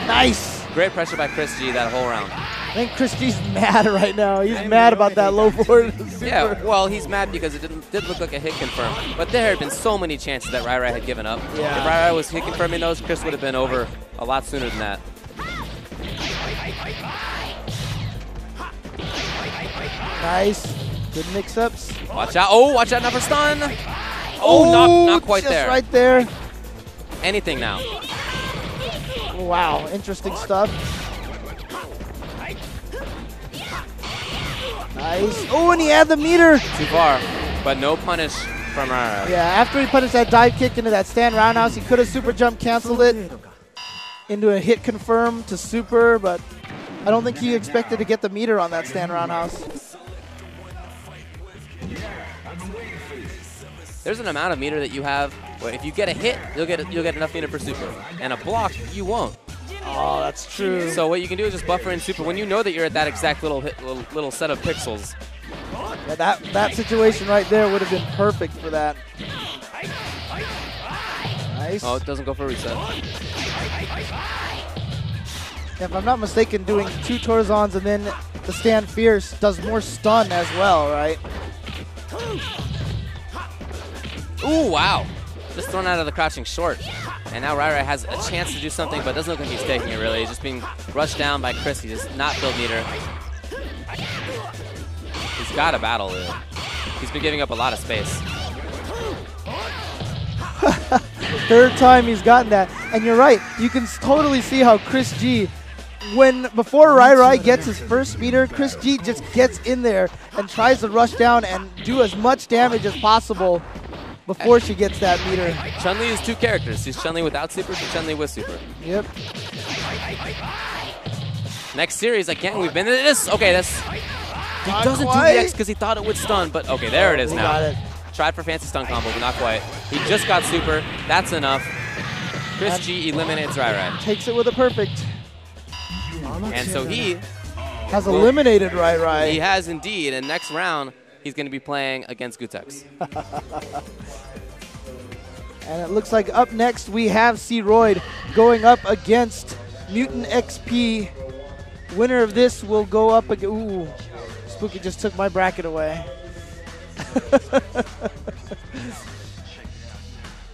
Nice. Great pressure by Chris Chyi that whole round. I think Chris Chyi's mad right now. He's mad about that low forward. Yeah, well, he's mad because it did look like a hit confirm. But there had been so many chances that Rai had given up. Yeah. If Rai was hit confirming those, Chris would have been over a lot sooner than that. Nice. Good mix-ups. Watch out. Oh, watch out now for stun. Oh, not quite just there. right there. Anything now. Wow, interesting stuff. Nice. Oh, and he had the meter. Too far, but no punish from Rai. Yeah, after he punished that dive kick into that stand roundhouse, he could have super jump canceled it into a hit confirm to super, but I don't think he expected to get the meter on that stand roundhouse. There's an amount of meter that you have where if you get a hit, you'll get enough meter for super, and a block you won't. Oh, that's true. So what you can do is just buffer in super when you know that you're at that exact little set of pixels. Yeah, that situation right there would have been perfect for that. Nice. Oh, it doesn't go for a reset. If I'm not mistaken, doing 2 Torazons and then the stand fierce does more stun as well, right? Ooh, wow. Just thrown out of the crouching short. And now Rai has a chance to do something, but it doesn't look like he's taking it really. He's just being rushed down by Chris. He does not build meter. got to battle it. He's been giving up a lot of space. Third time he's gotten that. And you're right. You can totally see how Chris G, before Rai gets his first meter, Chris G just gets in there and tries to rush down and do as much damage as possible before she gets that meter. Chun-Li is 2 characters. She's Chun-Li without super, she's Chun-Li with super. Yep. Next series, again, we've been into this. Okay, that's... He doesn't do the X because he thought it would stun, but okay, there it is now. Got it. Tried for fancy stun combo, but not quite. He just got super. That's enough. Chris G eliminates Rai. Takes it with a perfect. And so he has eliminated Rai. He has indeed. And next round, he's going to be playing against Gutex. And it looks like up next we have C-Royd going up against Mutant XP. Winner of this will go up against... Ooh, Spooky just took my bracket away.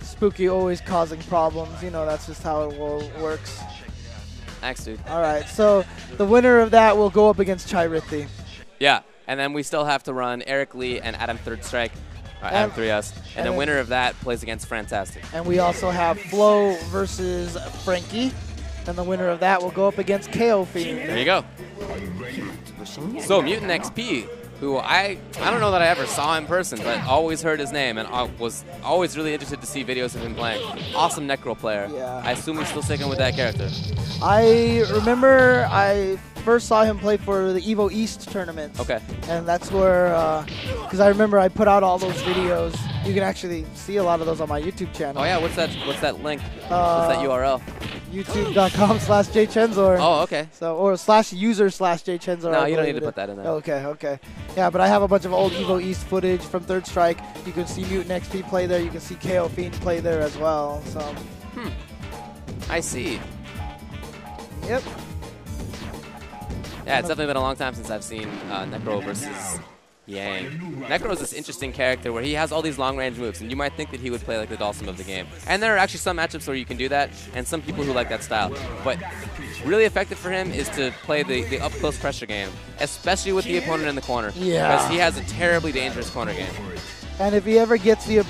Spooky always causing problems. You know, that's just how it works. Thanks, dude. All right, so the winner of that will go up against Chyi. Yeah, and then we still have to run Eric Lee and Adam Third Strike, Adam 3S, and then winner of that plays against Frantastic. And we also have Flo versus Frankie, and the winner of that will go up against Kophen. There you go. So Mutant XP, who I don't know that I ever saw in person, but always heard his name and was always really interested to see videos of him playing. Awesome Necro player. Yeah. I assume he's still sticking with that character. I remember I first saw him play for the Evo East tournament. Okay. And that's where, because I remember I put out all those videos. You can actually see a lot of those on my YouTube channel. Oh yeah, what's that link? What's that URL? YouTube.com/JChenzor. Oh, okay. So, or /user/JChenzor. No, you don't need to put that in there. Okay, okay. Yeah, but I have a bunch of old Evo East footage from Third Strike. You can see Mutant XP play there. You can see Kophen play there as well. So. I see. Yep. Yeah, it's definitely been a long time since I've seen Necro versus Yang. Necro is this interesting character where he has all these long-range moves, and you might think that he would play like the Dawson of the game. And there are actually some matchups where you can do that, and some people who like that style. But really effective for him is to play the up-close pressure game, especially with the opponent in the corner. Yeah. Because he has a terribly dangerous corner game. And if he ever gets the...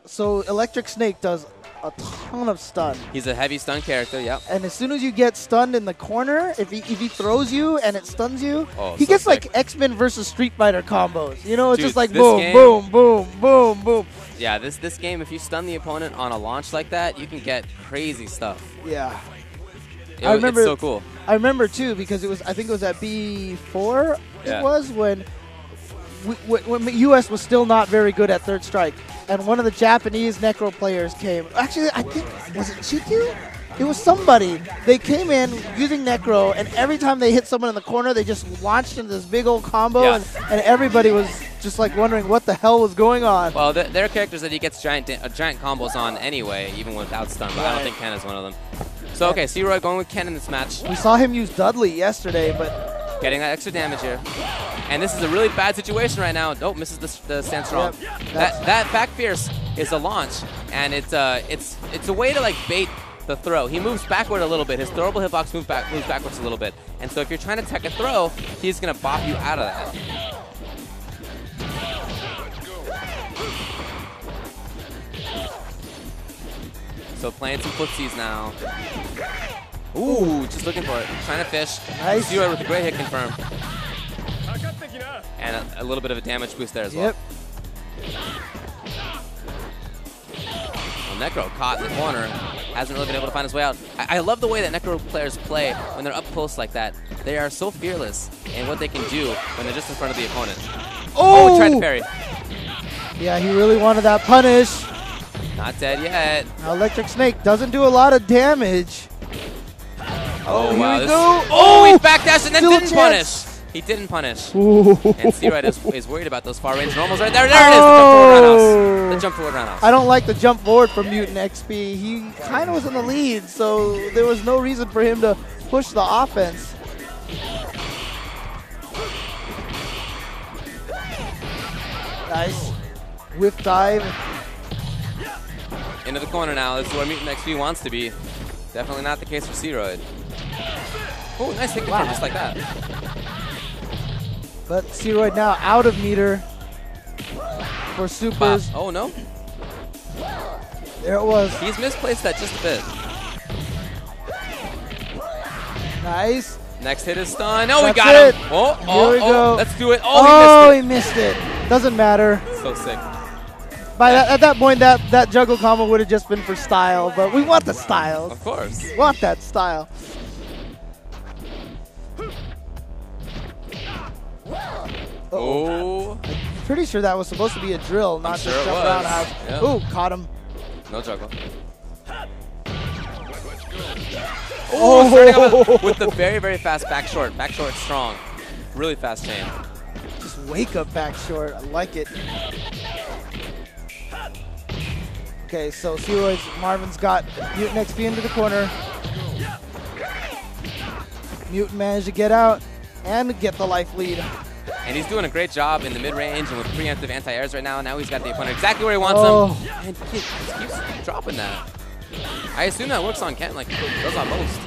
So Electric Snake does a ton of stun. He's a heavy stun character, yep. And as soon as you get stunned in the corner, if he throws you and it stuns you, he so gets sick. like X-Men versus Street Fighter combos. You know, it's Dude, just like this boom, game, boom, boom, boom, boom. Yeah, this game, if you stun the opponent on a launch like that, you can get crazy stuff. Yeah. I remember, it's so cool. I remember too because I think it was at B4. Yeah. It was when the U.S. was still not very good at Third Strike, and one of the Japanese Necro players came. Actually, I think was it Chyi? It was somebody. They came in using Necro, and every time they hit someone in the corner, they just launched into this big old combo, and everybody was just like wondering what the hell was going on. Well, there are characters that he gets giant combos on anyway, even without stun, but I don't think Ken is one of them. So, okay, C-Royd going with Ken in this match. We saw him use Dudley yesterday, but... Getting that extra damage here. And this is a really bad situation right now. Nope, misses the stand strong. Yep, that back fierce is a launch, and it's a way to like bait the throw. He moves backward a little bit. His throwable hitbox moves backwards a little bit. And so if you're trying to tech a throw, he's going to bop you out of that. So playing some footsies now. Ooh, just looking for it. Trying to fish. Nice. C-Royd with a great hit confirm. And a little bit of a damage boost there as well. Yep. Well, Necro caught in the corner. Hasn't really been able to find his way out. I love the way that Necro players play when they're up close like that. They are so fearless in what they can do when they're just in front of the opponent. Oh, tried to parry. Yeah, he really wanted that punish. Not dead yet. Now Electric Snake doesn't do a lot of damage. Oh, here wow. we go. Oh, he backdashed and then didn't punish. He didn't punish. Ooh. And C-Royd is worried about those far range normals right there. There it is. The jump forward roundhouse. I don't like the jump forward from Mutant XP. He kind of was in the lead, so there was no reason for him to push the offense. Nice. Whiff dive. Into the corner now. This is where Mutant XP wants to be. Definitely not the case for C-Royd. Oh, nice hit confirm, just like that. But Searoid now out of meter for supers. Oh, no. There it was. He's misplaced that just a bit. Nice. Next hit is stun. Oh, we That's got it. him. Oh, Here we go. Let's do it. Oh, he missed he missed it. Doesn't matter. it. So sick. At that point, that juggle combo would have just been for style, but we want the style. Of course. We want that style. Oh. Pretty sure that was supposed to be a drill, not sure just it jump was. around. Yeah. Ooh, caught him. No juggle. Oh, starting off with the very, very fast back short. Back short strong. Really fast chain. Just wake up back short. I like it. Okay, so Searoid's Marvin's got Mutant XP into the corner. Mutant managed to get out and get the life lead. And he's doing a great job in the mid-range and with preemptive anti-airs right now. Now he's got the opponent exactly where he wants him. And he just keeps dropping that. I assume that works on Ken, like it does on most.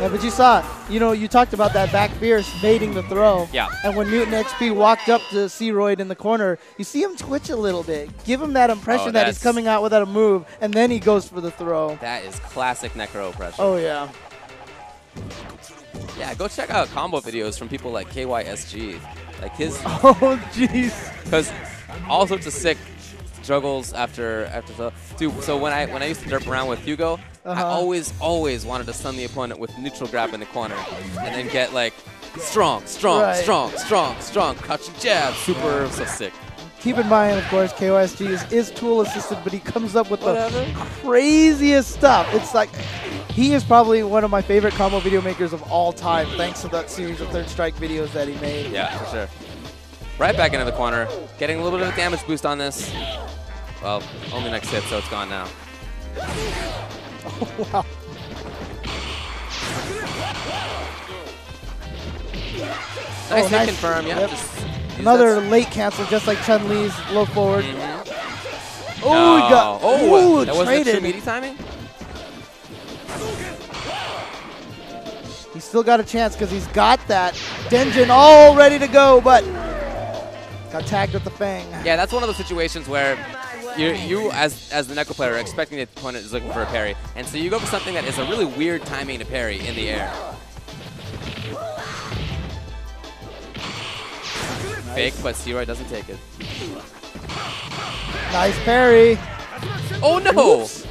Yeah, but you saw, you talked about that back fierce baiting the throw. Yeah. And when Mutant XP walked up to Searoid in the corner, you see him twitch a little bit. Give him that impression that he's coming out without a move, and then he goes for the throw. That is classic Necro pressure. Oh, yeah. Yeah, go check out combo videos from people like KYSG. Like his... Oh, jeez. Because all sorts of sick juggles after the... Dude, so when I used to derp around with Hugo, I always wanted to stun the opponent with neutral grab in the corner. And then get like strong, crouching jab. Super, so sick. Keep in mind, of course, KYSG is tool assisted, but he comes up with the craziest stuff. It's like, he is probably one of my favorite combo video makers of all time, thanks to that series of Third Strike videos that he made. Yeah, for sure. Right back into the corner, getting a little bit of a damage boost on this. Well, only next hit, so it's gone now. Oh, wow. Nice hit confirm, yeah. Yep. Just another late cancel, just like Chun-Li's low forward. Oh, no. we got that wasn't traded. true meaty timing? He's still got a chance because he's got that Denjin all ready to go, but got tagged with the Fang. Yeah, that's one of those situations where you as the Naiko player, are expecting the opponent is looking for a parry. And so you go for something that is a really weird timing to parry in the air. Nice. Fake, but Searoid doesn't take it. Nice parry. Oh, no! Oops.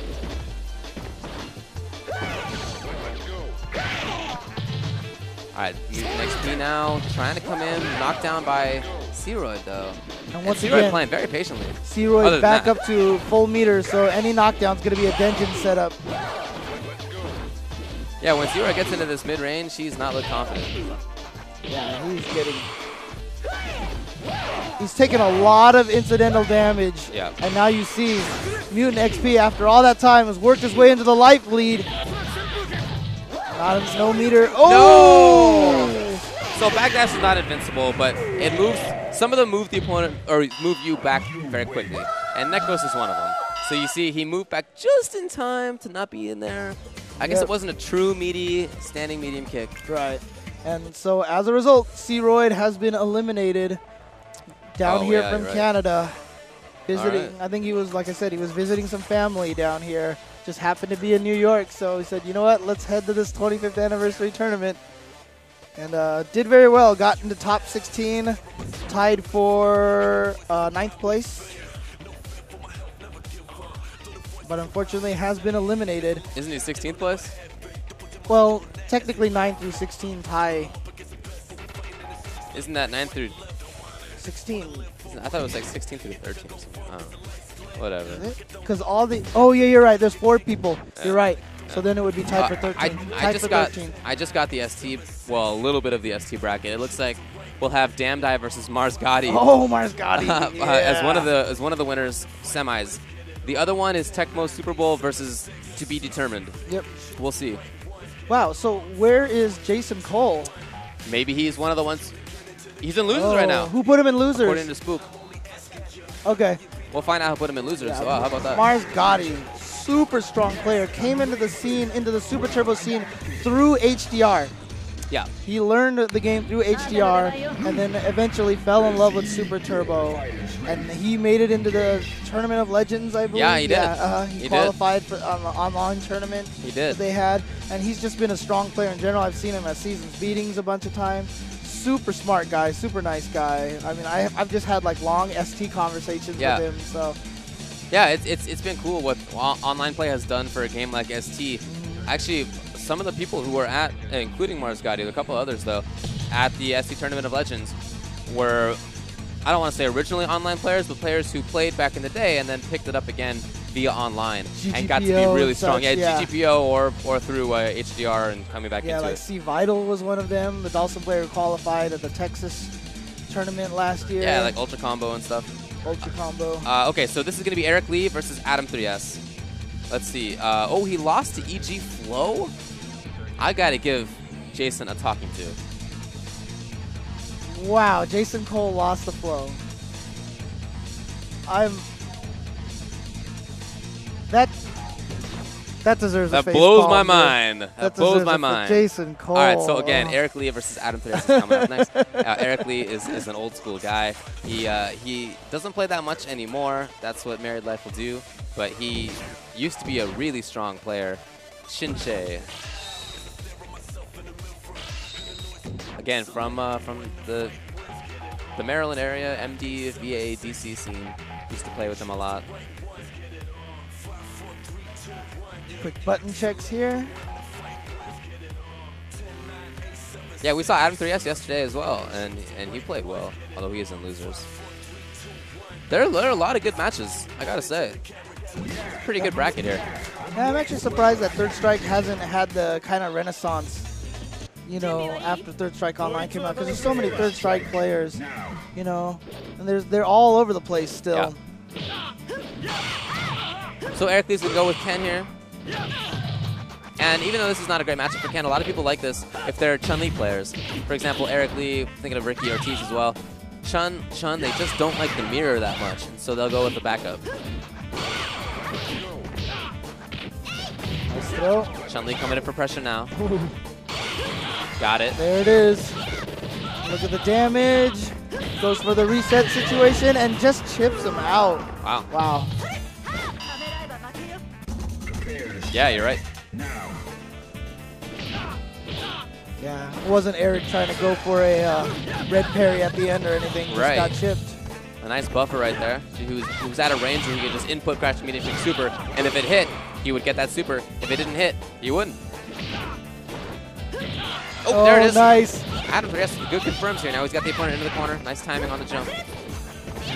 Alright, Mutant XP now, trying to come in, knocked down by Searoid though. And once Searoid again, playing very patiently. Searoid back up to full meter, so any knockdown is going to be a Denjin setup. Yeah, when Searoid gets into this mid-range, he's not look confident. Yeah, he's taking a lot of incidental damage. Yeah. And now you see Mutant XP, after all that time, has worked his way into the life lead. No meter. Oh! No! So backdash is not invincible, but it moves. Some of them move the opponent or move you back very quickly, and Nekos is one of them. So you see, he moved back just in time to not be in there. I guess it wasn't a true meaty standing medium kick. Right. And so as a result, Searoid has been eliminated down here from Canada. Visiting, I think he was, like I said, he was visiting some family down here. Just happened to be in New York, so he said, you know what, let's head to this 25th anniversary tournament. And did very well, got into top 16, tied for 9th place. But unfortunately has been eliminated. Isn't he 16th place? Well, technically 9 through 16 tie. Isn't that 9 through 16? I thought it was like 16 through 13 or something. I don't know. Whatever. Because all the... Oh, yeah, you're right. There's 4 people. You're right. So then it would be tied for 13. I just got the ST, well, a little bit of the ST bracket. It looks like we'll have Damdai versus Mars Gotti. Oh, Mars Gotti. Yeah. as one of the winners semis. The other one is Tecmo Super Bowl versus To Be Determined. Yep. We'll see. Wow, so where is Jason Cole? Maybe he's one of the ones. He's in losers right now. Who put him in losers? According to Spook. Okay. We'll find out who put him in losers. Yeah, so how about that? Mars Gotti, super strong player, came into the scene, into the Super Turbo scene through HDR. Yeah. He learned the game through HDR and then eventually fell in love with Super Turbo. And he made it into the Tournament of Legends, I believe. Yeah, he did. Yeah, he qualified for on the online tournament that they had. And he's just been a strong player in general. I've seen him at Seasons Beatings a bunch of times. Super smart guy, super nice guy. I mean, I've just had like long ST conversations with him. So. Yeah, it's been cool what online play has done for a game like ST. Actually, some of the people who were at, including Mars Gotti, a couple others though, at the ST Tournament of Legends were, I don't want to say originally online players, but players who played back in the day and then picked it up again via online and got to be really strong. GGPO or through HDR and coming back into it. Yeah, like C Vital was one of them, the Dawson player who qualified at the Texas tournament last year. Yeah, like Ultra Combo and stuff. Ultra Combo. Okay, so this is going to be Eric Lee versus Adam 3S. Let's see. Oh, he lost to EG Flow? I got to give Jason a talking to. Wow, Jason Cole lost the Flow. That deserves a face blows palm, my mind. That blows my mind. Jason Cole. All right, so again, Eric Lee versus Adam 3S is coming up next. Eric Lee is an old school guy. He doesn't play that much anymore. That's what married life will do. But he used to be a really strong player. Shinche. Again, from the Maryland area, MD, VA, DC scene. Used to play with him a lot. Quick button checks here. Yeah, we saw Adam 3S yesterday as well, and he played well, although he is in losers. There are a lot of good matches, I gotta say. Pretty good bracket here. Yeah, I'm actually surprised that Third Strike hasn't had the kind of renaissance, you know, after Third Strike Online came out, because there's so many Third Strike players, you know, and they're all over the place still. Yeah. So Eric Lee's gonna go with Ken here. And even though this is not a great matchup for Ken, a lot of people like this if they're Chun-Li players. For example, Eric Lee, thinking of Ricky Ortiz as well. Chun, they just don't like the mirror that much, and so they'll go with the backup. Nice throw. Chun-Li coming in for pressure now. Got it. There it is. Look at the damage. Goes for the reset situation and just chips him out. Wow. Wow. Yeah, you're right. Yeah, it wasn't Eric trying to go for a red parry at the end or anything. Just got chipped. A nice buffer right there. He was at a range where he could just input crash immediate super, and if it hit, he would get that super. If it didn't hit, he wouldn't. Oh, there it is. Nice. Adam 3S good confirms here. Now he's got the opponent into the corner. Nice timing on the jump.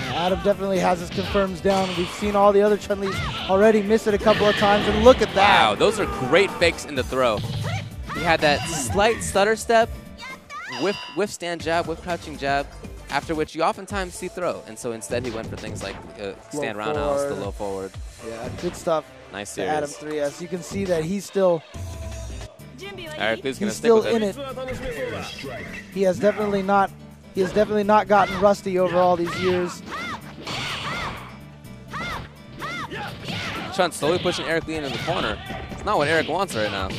Adam definitely has his confirms down. We've seen all the other Chun-Li's already miss it a couple of times, and look at that. Wow, those are great fakes in the throw. He had that slight stutter step, whiff stand jab, whiff crouching jab, after which you oftentimes see throw. And so instead he went for things like stand roundhouse, the low forward. Yeah, good stuff. Nice series. Adam 3S. You can see that he's still... Eric Lee's going to stick still with in it. He has definitely not gotten rusty over all these years. Chun slowly pushing Eric Lee into the corner. It's not what Eric wants right now.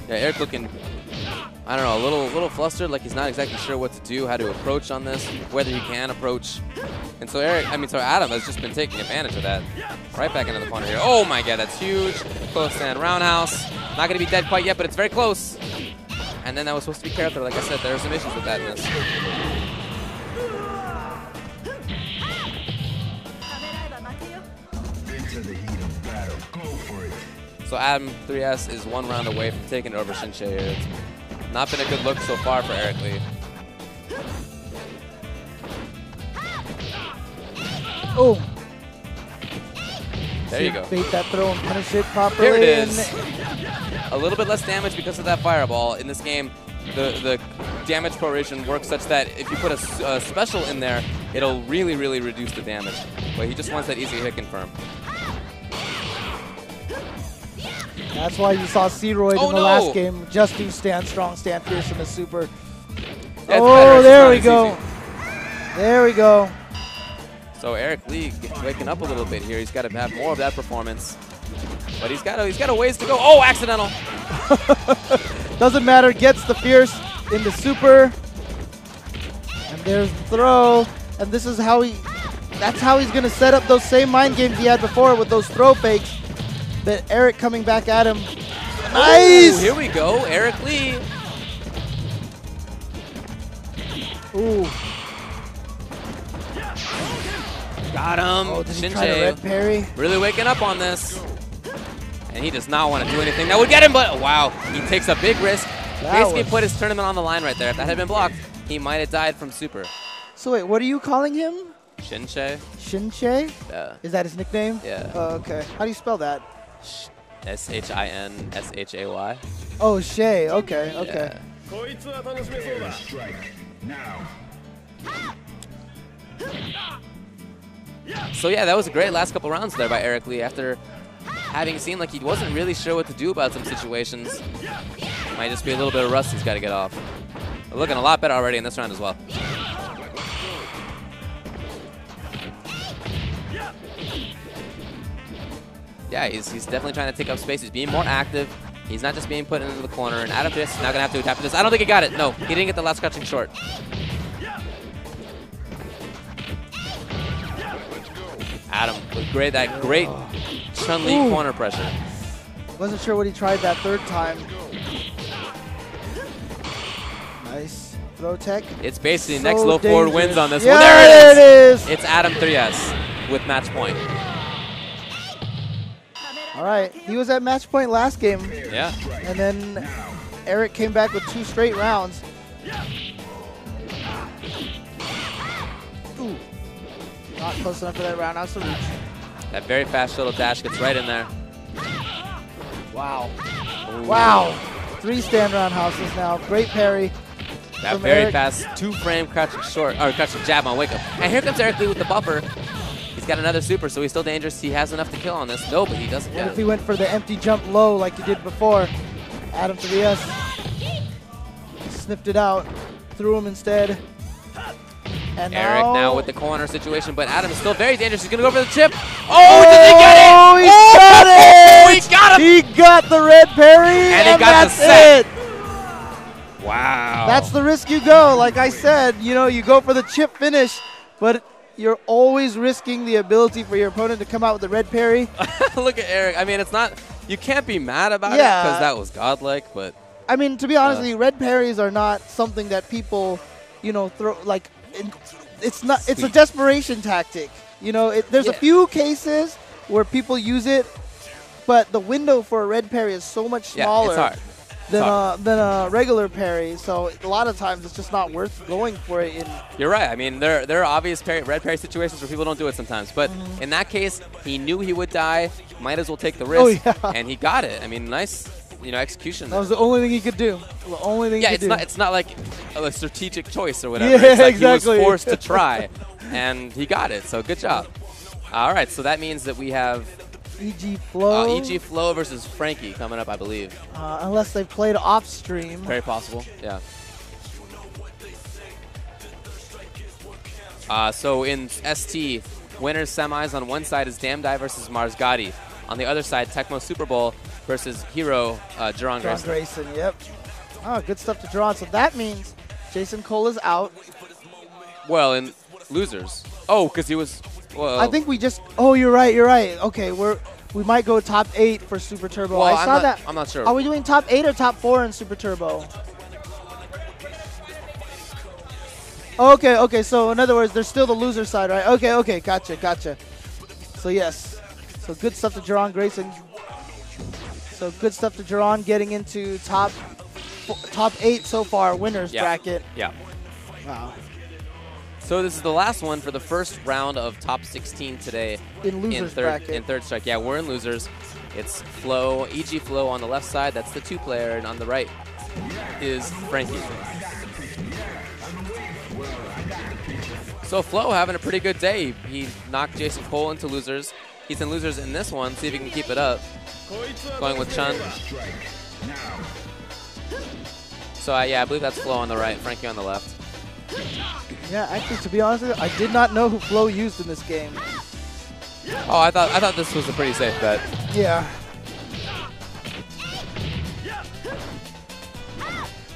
Yeah, Eric looking, I don't know, a little flustered, like he's not exactly sure what to do, how to approach on this, whether he can approach. And so Adam has just been taking advantage of that. Right back into the corner here. Oh my god, that's huge. Close stand roundhouse. Not going to be dead quite yet, but it's very close. And then that was supposed to be character. Like I said, there are some issues with that in this. Into the heat of battle. Go for it. So Adam 3S is one round away from taking it over Shinche here. It's not been a good look so far for Eric Lee. Oh. There you go. Bait that throw and punish it properly. There it is. A little bit less damage because of that fireball. In this game, the damage proration works such that if you put a special in there, it'll really, really reduce the damage. But he just wants that easy hit confirm. That's why you saw C-Royd in the last game just do stand strong, stand fierce in the super. Oh, there we go. There we go. So Eric Lee waking up a little bit here. He's got to have more of that performance. But he's got a ways to go. Oh, accidental. Doesn't matter. Gets the fierce into super. And there's the throw. And this is how that's how he's going to set up those same mind games he had before with those throw fakes. But Eric coming back at him. Nice! Ooh, here we go. Eric Lee. Ooh. Got him. Oh, did he try to red parry? Really waking up on this. And he does not want to do anything that would get him, but wow, he takes a big risk. Basically put his tournament on the line right there. If that had been blocked, he might have died from super. So wait, what are you calling him? Shinsei. Shinsei? Yeah. Is that his nickname? Yeah. Oh, okay. How do you spell that? S-H-I-N-S-H-A-Y. Oh, Shay. Okay, okay. Yeah. Strike now. So yeah, that was a great last couple rounds there by Eric Lee after having seen like he wasn't really sure what to do about some situations. Might just be a little bit of rust he's got to get off. But looking a lot better already in this round as well. Yeah, he's definitely trying to take up space. He's being more active. He's not just being put into the corner. And out of this, now going to have to adapt to this. I don't think he got it. No, he didn't get the last crouching short. Adam with that great Chun-Li corner pressure. Wasn't sure what he tried that third time. Nice. Throw tech. It's basically So next low forward dangerous. wins on this Yeah, one. There it is. It's Adam 3S with match point. All right. He was at match point last game. Yeah. And then Eric came back with 2 straight rounds. Ooh. Not close enough for that roundhouse to reach. That very fast shuttle dash gets right in there. Wow. Ooh. Wow. 3 stand roundhouses now. Great parry. That from very Eric. fast 2-frame crouching short, or crouching jab on wake up. And here comes Eric Lee with the buffer. He's got another super, so he's still dangerous. He has enough to kill on this. No, but he doesn't What get if it. he went for the empty jump low like he did before? Adam 3S. Sniffed it out. Threw him instead. And Eric now, now with the corner situation, but Adam is still very dangerous. He's going to go for the chip. Oh, did he get it? Oh, he got it! He got him! He got the red parry, And he got that's the set. it. Wow. That's the risk you go. Like I said, you know, you go for the chip finish, but you're always risking the ability for your opponent to come out with the red parry. Look at Eric. I mean, it's not, you can't be mad about it Yeah. because that was godlike, but. I mean, to be honest with you, red parries are not something that people, you know, throw, like, it's not, it's a desperation tactic. You know, there's a few cases where people use it, but the window for a red parry is so much smaller. Yeah, it's hard. Than a regular parry, so a lot of times it's just not worth going for it. You're right. I mean, there are obvious red parry situations where people don't do it sometimes. But in that case, he knew he would die. Might as well take the risk. Oh, yeah. And he got it. I mean, nice, you know, execution. That was the only thing he could do. The only thing he could do. It's not like a strategic choice or whatever. Yeah, it's like exactly. He was forced to try, and he got it. So good job. All right, so that means that we have EG Flow. EG Flow versus Frankie coming up, I believe. Unless they played off stream. Very possible, yeah. So in ST, winners semis on one side is Damdai versus Mars Gotti. On the other side, Tecmo Super Bowl versus Hero Jaron Grayson. Grayson, yep. Oh, good stuff to draw on. So that means Jason Cole is out. Well, in losers. Oh, because he was. Well, I think we just. Oh, you're right. You're right. Okay, we might go top 8 for Super Turbo. Well, I saw that. I'm not sure. Are we doing top 8 or top 4 in Super Turbo? Okay, okay. So in other words, there's still the loser side, right? Okay, okay. Gotcha. So yes. So good stuff to Jaron Grayson. So good stuff to Jaron getting into top 8 so far, winners bracket. Yeah. Wow. So this is the last one for the first round of top 16 today. In losers bracket. In third strike. Yeah, we're in losers. It's Flow, EG Flow on the left side. That's the 2-player, and on the right is Frankie. So Flow having a pretty good day. He knocked Jason Cole into losers. He's in losers in this one. See if he can keep it up. Going with Chun. So yeah, I believe that's Flow on the right, Frankie on the left. Yeah, actually, to be honest with you, I did not know who Flow used in this game. Oh, I thought this was a pretty safe bet. Yeah.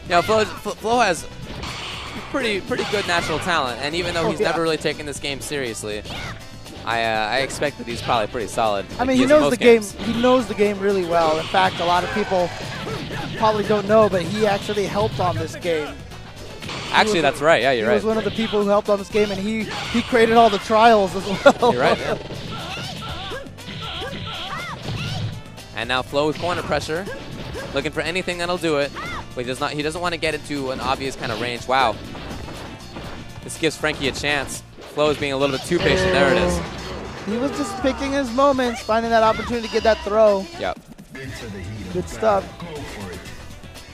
You know, Flo has pretty good natural talent, and even though he's never really taken this game seriously, I expect that he's probably pretty solid. I mean, he knows the game. He knows the game really well. In fact, a lot of people probably don't know, but he actually helped on this game. Actually, that's right. Yeah, you're right. He was one of the people who helped on this game, and he created all the trials as well. You're right, man. And now Flo with corner pressure, looking for anything that'll do it. But he doesn't want to get into an obvious kind of range. Wow. This gives Frankie a chance. Flo is being a little bit too patient. There it is. He was just picking his moments, finding that opportunity to get that throw. Yep. Good stuff.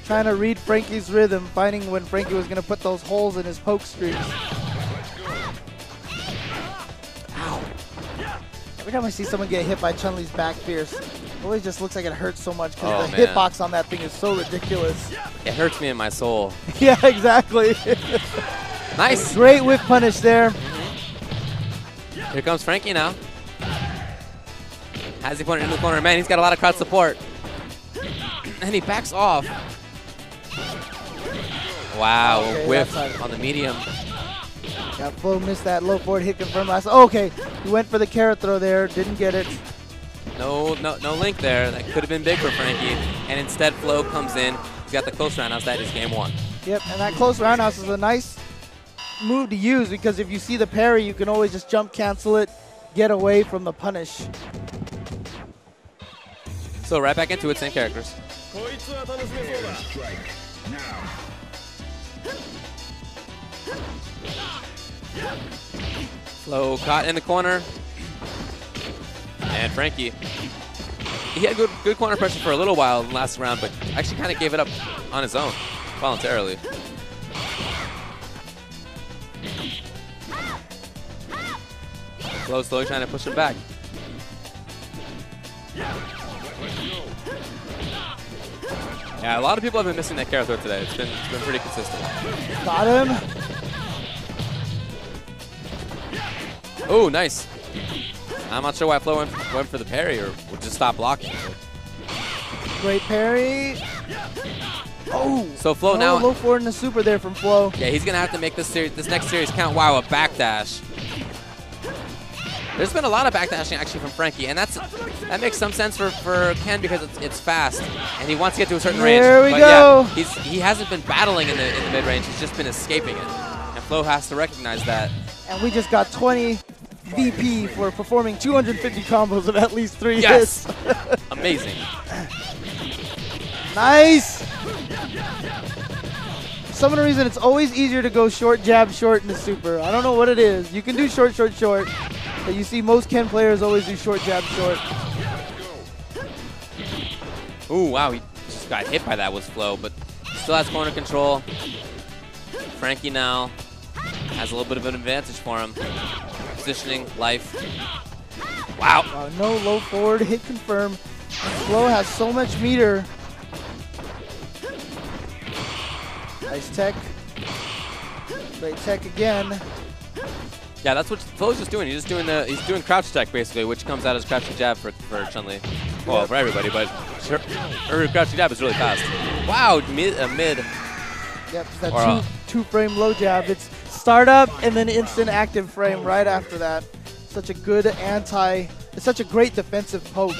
Trying to read Frankie's rhythm, finding when Frankie was going to put those holes in his poke streaks. Ow. Every time I see someone get hit by Chun-Li's back fierce, it always just looks like it hurts so much because the hitbox on that thing is so ridiculous. It hurts me in my soul. Yeah, exactly. Nice. Great whip punish there. Here comes Frankie now. Has he put it in the corner? Man, he's got a lot of crowd support. And he backs off. Wow, okay, whiff on the medium. Yeah, Flo missed that low forward hit confirm last. Oh, okay, he went for the carrot throw there, didn't get it. No link there. That could have been big for Frankie. And instead, Flo comes in. He's got the close roundhouse. That is game one. Yep, and that close roundhouse is a nice move to use because if you see the parry, you can always just jump cancel it, get away from the punish. So right back into it, same characters. Flo caught in the corner. And Frankie, he had good corner pressure for a little while in the last round, but actually kind of gave it up on his own, voluntarily. Flo slowly trying to push him back. Yeah, a lot of people have been missing that carrot throw today. It's been pretty consistent. Got him. Oh, nice. I'm not sure why Flo went for the parry or just stop blocking. Great parry. Oh, so Flo now low forward in the super there from Flo. Yeah, he's gonna have to make this next series count. Wow, a backdash. There's been a lot of backdashing actually from Frankie, and that makes some sense for Ken because it's fast and he wants to get to a certain range. There we but go. Yeah, he hasn't been battling in the mid range. He's just been escaping it, and Flo has to recognize that. And we just got 20 VP for performing 250 combos of at least 3 hits. Amazing. Nice. For some reason, it's always easier to go short, jab, short in the super. I don't know what it is. You can do short, short, short, but you see most Ken players always do short, jab, short. Ooh, wow, he just got hit by that was Flo, but still has corner control. Frankie now has a little bit of an advantage for him. Positioning, life. Wow. No low forward, hit confirm. Flo has so much meter. Nice tech. Great tech again. Yeah, that's what Flo's just doing. He's doing crouch tech basically, which comes out as crouching jab for Chun-Li. Well, for everybody, but her crouching jab is really fast. Wow, mid. Yep, that two-frame low jab. It's startup and then instant active frame right after that. Such a good it's such a great defensive poke.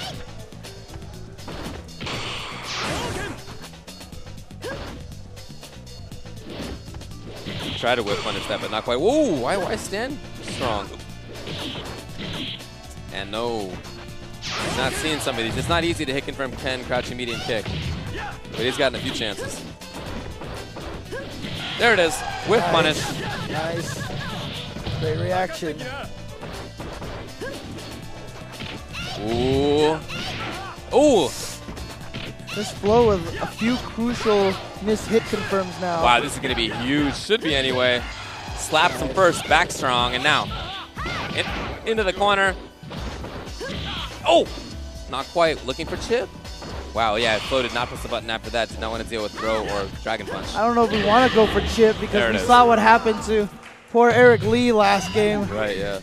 Try to whip punish that, but not quite. Whoa, why stand strong? And no. He's not seeing some of these. It's not easy to hit confirm Ken, crouching medium kick. But he's gotten a few chances. There it is. Whip punish. Nice. Great reaction. Ooh. Ooh. This Flo with a few crucial missed hit confirms now. Wow, this is going to be huge. Should be anyway. Slaps him first, back strong, and now into the corner. Oh! Not quite. Looking for chip. Wow, yeah, Flo did not press the button after that. Did not want to deal with throw or dragon punch. I don't know if we want to go for chip because we saw what happened to poor Eric Lee last game. Right, yeah.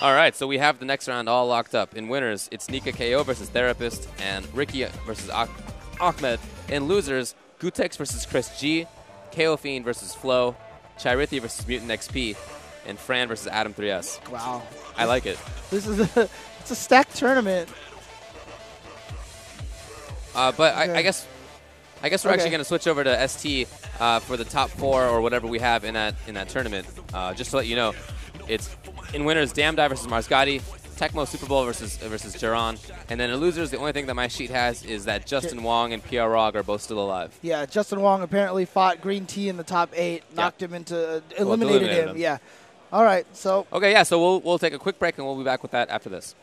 All right, so we have the next round all locked up. In winners, it's Nika KO versus Therapist and Ricky versus Amed. In losers, Gutex versus Chyi, Kophen versus Flo, Chyi versus Mutant XP, and Fran versus Adam 3S. Wow. I like it. This is it's a stacked tournament. But okay. I guess we're actually going to switch over to ST for the top 4 or whatever we have in that tournament. Just to let you know, it's in winners Damdai versus Marsgatti, Tecmo Super Bowl versus Jaron, and then in losers the only thing that my sheet has is that Justin Wong and PR Rog are both still alive. Yeah, Justin Wong apparently fought Green Tea in the top 8, knocked him into eliminated him. Yeah. All right, so okay, yeah. So we'll take a quick break and we'll be back with that after this.